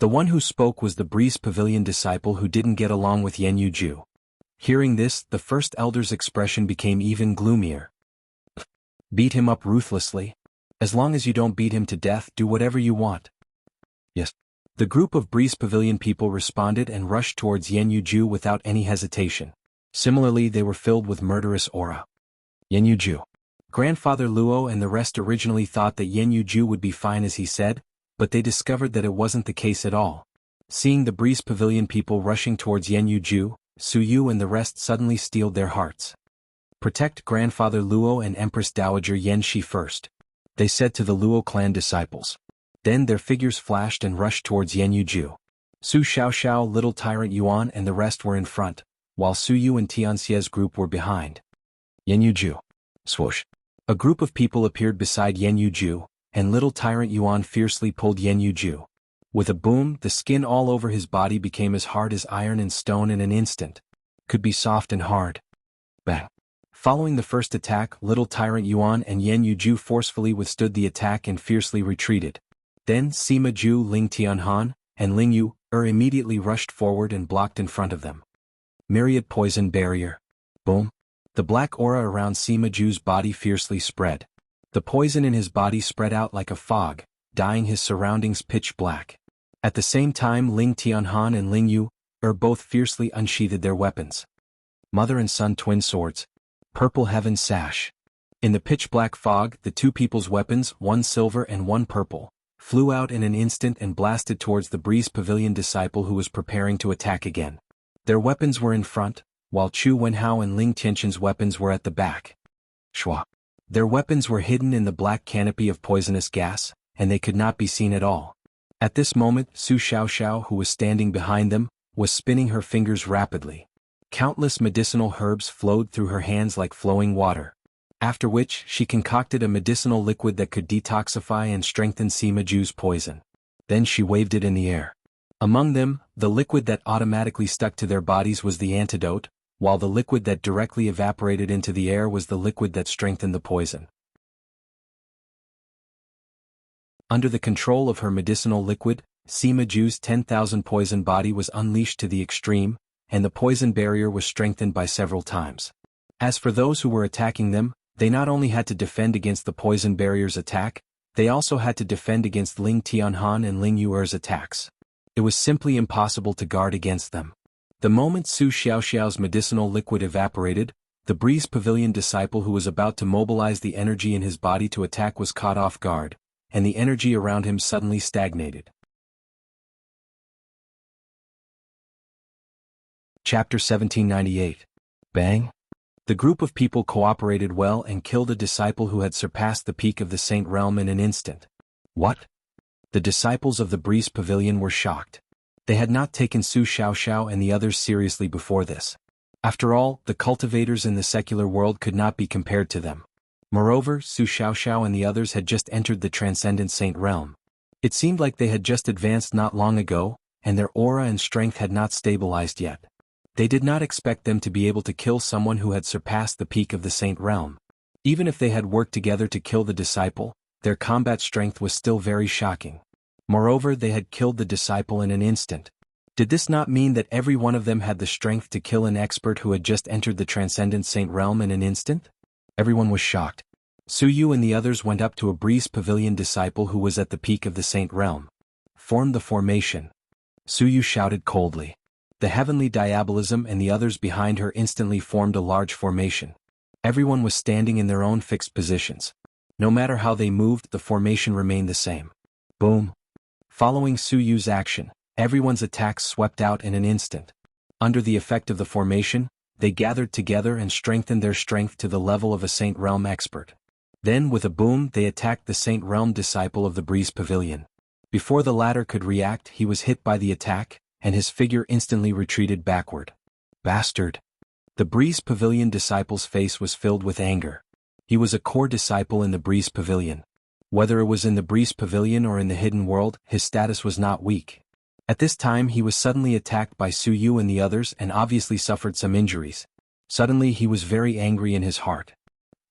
The one who spoke was the Breeze Pavilion disciple who didn't get along with Yen Yuju. Hearing this, the First Elder's expression became even gloomier. Beat him up ruthlessly. As long as you don't beat him to death, do whatever you want. Yes. The group of Breeze Pavilion people responded and rushed towards Yen Yuju without any hesitation. Similarly, they were filled with murderous aura. Yen Yuju. Grandfather Luo and the rest originally thought that Yen Yuju would be fine as he said, but they discovered that it wasn't the case at all. Seeing the Breeze Pavilion people rushing towards Yen Yuju, Su Yu and the rest suddenly steeled their hearts. Protect Grandfather Luo and Empress Dowager Yen Shi first, they said to the Luo clan disciples. Then their figures flashed and rushed towards Yen Yuju. Su Xiaoxiao, Little Tyrant Yuan and the rest were in front, while Su Yu and Tianxie's group were behind. Yen Yuju. Swoosh. A group of people appeared beside Yen Yuju, and Little Tyrant Yuan fiercely pulled Yen Yuju. With a boom, the skin all over his body became as hard as iron and stone in an instant. Could be soft and hard. Bang. Following the first attack, Little Tyrant Yuan and Yen Yuju forcefully withstood the attack and fiercely retreated. Then Sima Ju, Ling Tianhan, and Ling Yu immediately rushed forward and blocked in front of them. Myriad Poison Barrier. Boom. The black aura around Sima Ju's body fiercely spread. The poison in his body spread out like a fog, dyeing his surroundings pitch black. At the same time, Ling Tianhan and Ling Yu both fiercely unsheathed their weapons. Mother and son twin swords. Purple Heaven Sash. In the pitch-black fog, the two people's weapons, one silver and one purple, flew out in an instant and blasted towards the Breeze Pavilion disciple who was preparing to attack again. Their weapons were in front, while Chu Wenhao and Ling Tianxin's weapons were at the back. Shua. Their weapons were hidden in the black canopy of poisonous gas, and they could not be seen at all. At this moment, Su Xiaoxiao, who was standing behind them, was spinning her fingers rapidly. Countless medicinal herbs flowed through her hands like flowing water. After which, she concocted a medicinal liquid that could detoxify and strengthen Sima Ju's poison. Then she waved it in the air. Among them, the liquid that automatically stuck to their bodies was the antidote, while the liquid that directly evaporated into the air was the liquid that strengthened the poison. Under the control of her medicinal liquid, Sima Ju's 10,000 poison body was unleashed to the extreme, and the poison barrier was strengthened by several times. As for those who were attacking them, they not only had to defend against the poison barrier's attack, they also had to defend against Ling Tianhan and Ling Yuer's attacks. It was simply impossible to guard against them. The moment Su Xiaoxiao's medicinal liquid evaporated, the Breeze Pavilion disciple who was about to mobilize the energy in his body to attack was caught off guard, and the energy around him suddenly stagnated. Chapter 1798. Bang. The group of people cooperated well and killed a disciple who had surpassed the peak of the Saint Realm in an instant. What? The disciples of the Breeze Pavilion were shocked. They had not taken Su Xiaoxiao and the others seriously before this. After all, the cultivators in the secular world could not be compared to them. Moreover, Su Xiaoxiao and the others had just entered the transcendent saint realm. It seemed like they had just advanced not long ago, and their aura and strength had not stabilized yet. They did not expect them to be able to kill someone who had surpassed the peak of the saint realm. Even if they had worked together to kill the disciple, their combat strength was still very shocking. Moreover, they had killed the disciple in an instant. Did this not mean that every one of them had the strength to kill an expert who had just entered the transcendent saint realm in an instant? Everyone was shocked. Su Yu and the others went up to a Breeze Pavilion disciple who was at the peak of the saint realm. Form the formation. Su Yu shouted coldly. The heavenly diabolism and the others behind her instantly formed a large formation. Everyone was standing in their own fixed positions. No matter how they moved, the formation remained the same. Boom. Following Su Yu's action, everyone's attacks swept out in an instant. Under the effect of the formation, they gathered together and strengthened their strength to the level of a Saint Realm expert. Then with a boom they attacked the Saint Realm disciple of the Breeze Pavilion. Before the latter could react, he was hit by the attack, and his figure instantly retreated backward. Bastard! The Breeze Pavilion disciple's face was filled with anger. He was a core disciple in the Breeze Pavilion. Whether it was in the Breeze Pavilion or in the hidden world, his status was not weak. At this time he was suddenly attacked by Su Yu and the others and obviously suffered some injuries. Suddenly he was very angry in his heart.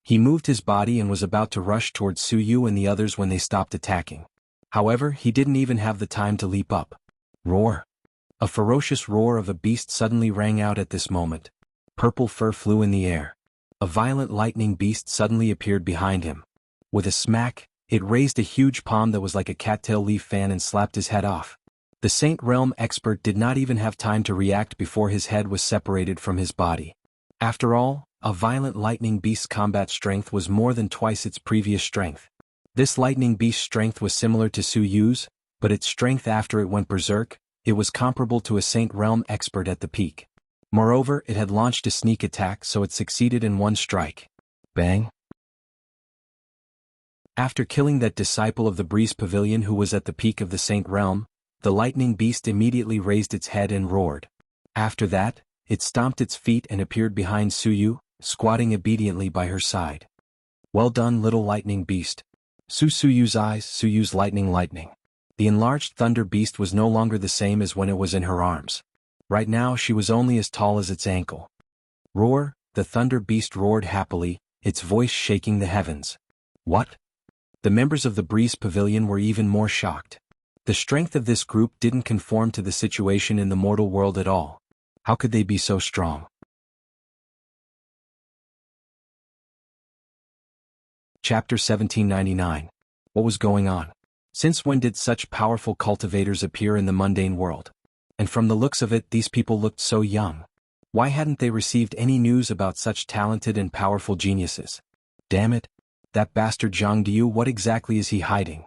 He moved his body and was about to rush towards Su Yu and the others when they stopped attacking. However, he didn't even have the time to leap up. Roar! A ferocious roar of a beast suddenly rang out at this moment. Purple fur flew in the air. A violent lightning beast suddenly appeared behind him. With a smack, it raised a huge palm that was like a cattail leaf fan and slapped his head off. The Saint Realm expert did not even have time to react before his head was separated from his body. After all, a violent lightning beast's combat strength was more than twice its previous strength. This lightning beast's strength was similar to Su Yu's, but its strength after it went berserk, it was comparable to a Saint Realm expert at the peak. Moreover, it had launched a sneak attack, so it succeeded in one strike. Bang! After killing that disciple of the Breeze Pavilion who was at the peak of the Saint Realm, the lightning beast immediately raised its head and roared. After that, it stomped its feet and appeared behind Su Yu, squatting obediently by her side. Well done, little lightning beast. Su Yu's eyes, Su Yu's lightning. The enlarged thunder beast was no longer the same as when it was in her arms. Right now she was only as tall as its ankle. Roar! The thunder beast roared happily, its voice shaking the heavens. What? The members of the Breeze Pavilion were even more shocked. The strength of this group didn't conform to the situation in the mortal world at all. How could they be so strong? Chapter 1799. What was going on? Since when did such powerful cultivators appear in the mundane world? And from the looks of it, these people looked so young. Why hadn't they received any news about such talented and powerful geniuses? Damn it! That bastard Zhang Diu, what exactly is he hiding?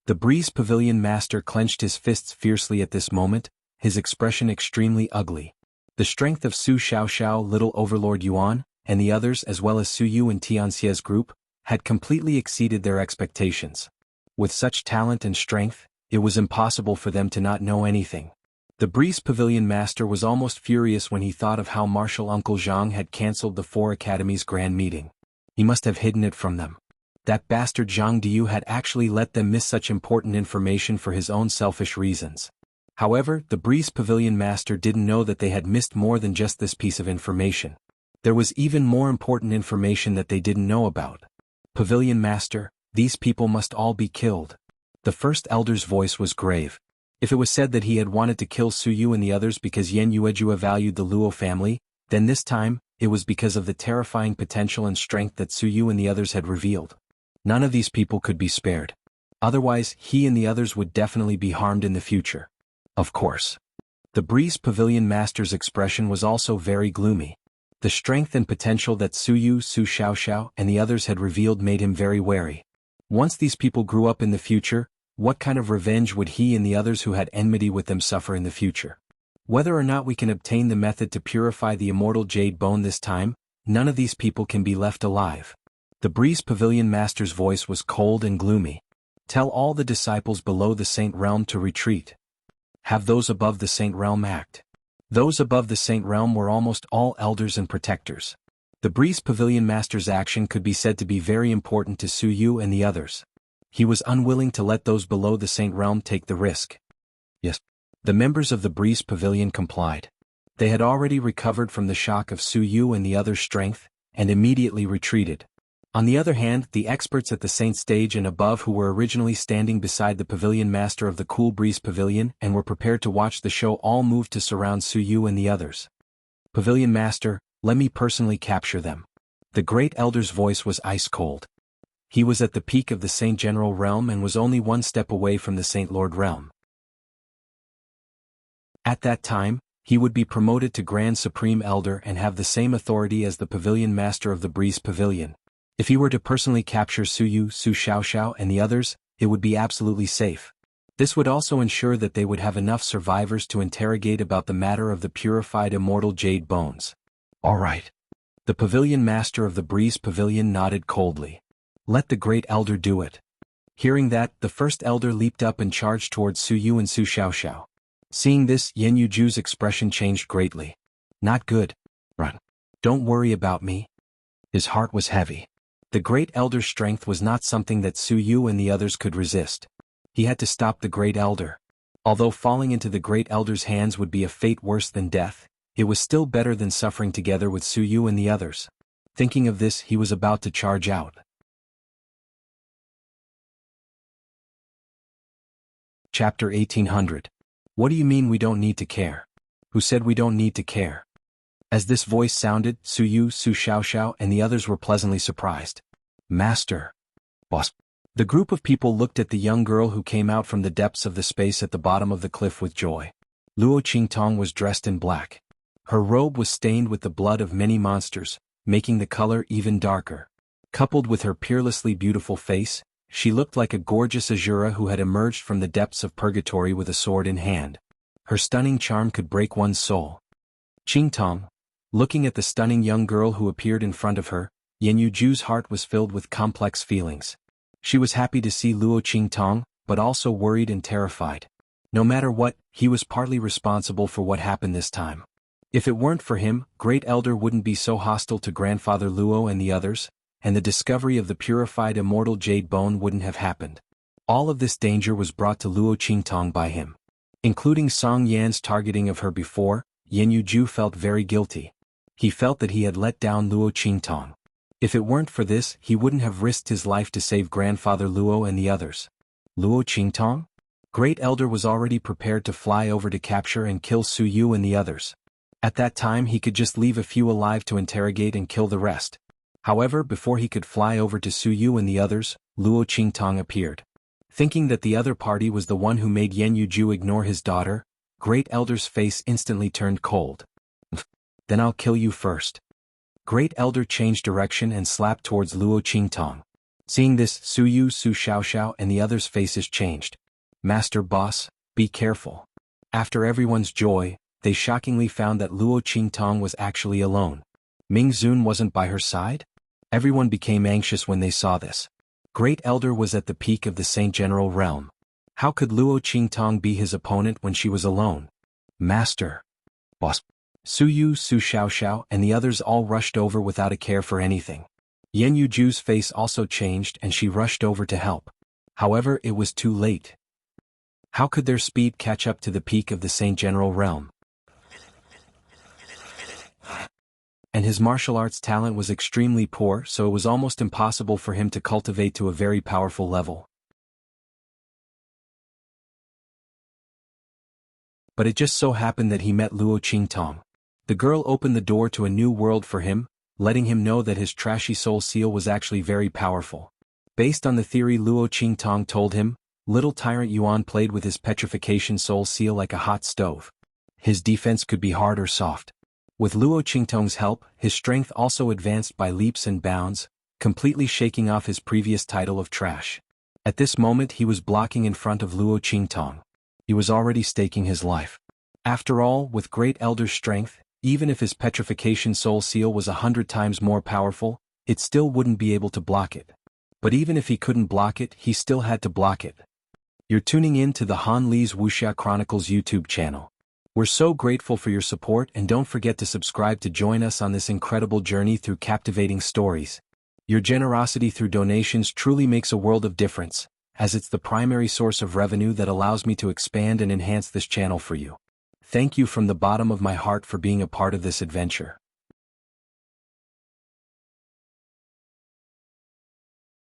The Breeze Pavilion master clenched his fists fiercely at this moment, his expression extremely ugly. The strength of Su Xiaoxiao, Little Overlord Yuan, and the others as well as Su Yu and Tianxie's group, had completely exceeded their expectations. With such talent and strength, it was impossible for them to not know anything. The Breeze Pavilion master was almost furious when he thought of how Martial Uncle Zhang had cancelled the 4 academies' grand meeting. He must have hidden it from them. That bastard Zhang Diu had actually let them miss such important information for his own selfish reasons. However, the Breeze Pavilion master didn't know that they had missed more than just this piece of information. There was even more important information that they didn't know about. Pavilion master, these people must all be killed. The first elder's voice was grave. If it was said that he had wanted to kill Su Yu and the others because Yen Yuejua valued the Luo family, then this time, it was because of the terrifying potential and strength that Su Yu and the others had revealed. None of these people could be spared. Otherwise, he and the others would definitely be harmed in the future. Of course. The Breeze Pavilion master's expression was also very gloomy. The strength and potential that Su Yu, Su Xiaoxiao, and the others had revealed made him very wary. Once these people grew up in the future, what kind of revenge would he and the others who had enmity with them suffer in the future? Whether or not we can obtain the method to purify the immortal jade bone this time, none of these people can be left alive. The Breeze Pavilion master's voice was cold and gloomy. Tell all the disciples below the Saint Realm to retreat. Have those above the Saint Realm act. Those above the Saint Realm were almost all elders and protectors. The Breeze Pavilion Master's action could be said to be very important to Su Yu and the others. He was unwilling to let those below the Saint Realm take the risk. Yes. The members of the Breeze Pavilion complied. They had already recovered from the shock of Su Yu and the others' strength, and immediately retreated. On the other hand, the experts at the Saint Stage and above who were originally standing beside the Pavilion Master of the Cool Breeze Pavilion and were prepared to watch the show all moved to surround Su Yu and the others. Pavilion Master, let me personally capture them. The Great Elder's voice was ice-cold. He was at the peak of the Saint General Realm and was only one step away from the Saint Lord Realm. At that time, he would be promoted to Grand Supreme Elder and have the same authority as the Pavilion Master of the Breeze Pavilion. If he were to personally capture Su Yu, Su Xiaoxiao and the others, it would be absolutely safe. This would also ensure that they would have enough survivors to interrogate about the matter of the purified immortal jade bones. All right. The Pavilion Master of the Breeze Pavilion nodded coldly. Let the Great Elder do it. Hearing that, the first elder leaped up and charged towards Su Yu and Su Xiaoxiao. Seeing this, Yan Yuju's expression changed greatly. Not good. Run. Don't worry about me. His heart was heavy. The Great Elder's strength was not something that Su Yu and the others could resist. He had to stop the Great Elder. Although falling into the Great Elder's hands would be a fate worse than death, it was still better than suffering together with Su Yu and the others. Thinking of this, he was about to charge out. Chapter 1800. What do you mean we don't need to care? Who said we don't need to care? As this voice sounded, Su Yu, Su Xiaoxiao and the others were pleasantly surprised. Master. Boss. The group of people looked at the young girl who came out from the depths of the space at the bottom of the cliff with joy. Luo Qingtong was dressed in black. Her robe was stained with the blood of many monsters, making the color even darker. Coupled with her peerlessly beautiful face, she looked like a gorgeous Azura who had emerged from the depths of purgatory with a sword in hand. Her stunning charm could break one's soul. Qingtong. Looking at the stunning young girl who appeared in front of her, Yan Yuju's heart was filled with complex feelings. She was happy to see Luo Qingtong, but also worried and terrified. No matter what, he was partly responsible for what happened this time. If it weren't for him, Great Elder wouldn't be so hostile to Grandfather Luo and the others, and the discovery of the purified immortal jade bone wouldn't have happened. All of this danger was brought to Luo Qingtong by him. Including Song Yan's targeting of her before, Yan Yuju felt very guilty. He felt that he had let down Luo Qingtong. If it weren't for this, he wouldn't have risked his life to save Grandfather Luo and the others. Luo Qingtong? Great Elder was already prepared to fly over to capture and kill Su Yu and the others. At that time he could just leave a few alive to interrogate and kill the rest. However, before he could fly over to Su Yu and the others, Luo Qingtong appeared. Thinking that the other party was the one who made Yan Yuju ignore his daughter, Great Elder's face instantly turned cold. Then I'll kill you first. Great Elder changed direction and slapped towards Luo Qingtong. Seeing this, Su Yu, Su Xiaoxiao and the others' faces changed. Master Boss, be careful. After everyone's joy, they shockingly found that Luo Qingtong was actually alone. Ming Zun wasn't by her side? Everyone became anxious when they saw this. Great Elder was at the peak of the Saint General Realm. How could Luo Qingtong be his opponent when she was alone? Master. Boss. Su Yu, Su Xiaoxiao and the others all rushed over without a care for anything. Yan Yuju's face also changed and she rushed over to help. However, it was too late. How could their speed catch up to the peak of the Saint General Realm? And his martial arts talent was extremely poor, so it was almost impossible for him to cultivate to a very powerful level. But it just so happened that he met Luo Qingtong. The girl opened the door to a new world for him, letting him know that his trashy soul seal was actually very powerful. Based on the theory Luo Qingtong told him, little tyrant Yuan played with his petrification soul seal like a hot stove. His defense could be hard or soft. With Luo Qingtong's help, his strength also advanced by leaps and bounds, completely shaking off his previous title of trash. At this moment he was blocking in front of Luo Qingtong. He was already staking his life. After all, with Great Elder's strength, even if his petrification soul seal was 100 times more powerful, it still wouldn't be able to block it. But even if he couldn't block it, he still had to block it. You're tuning in to the Han Lee's Wuxia Chronicles YouTube channel. We're so grateful for your support, and don't forget to subscribe to join us on this incredible journey through captivating stories. Your generosity through donations truly makes a world of difference, as it's the primary source of revenue that allows me to expand and enhance this channel for you. Thank you from the bottom of my heart for being a part of this adventure.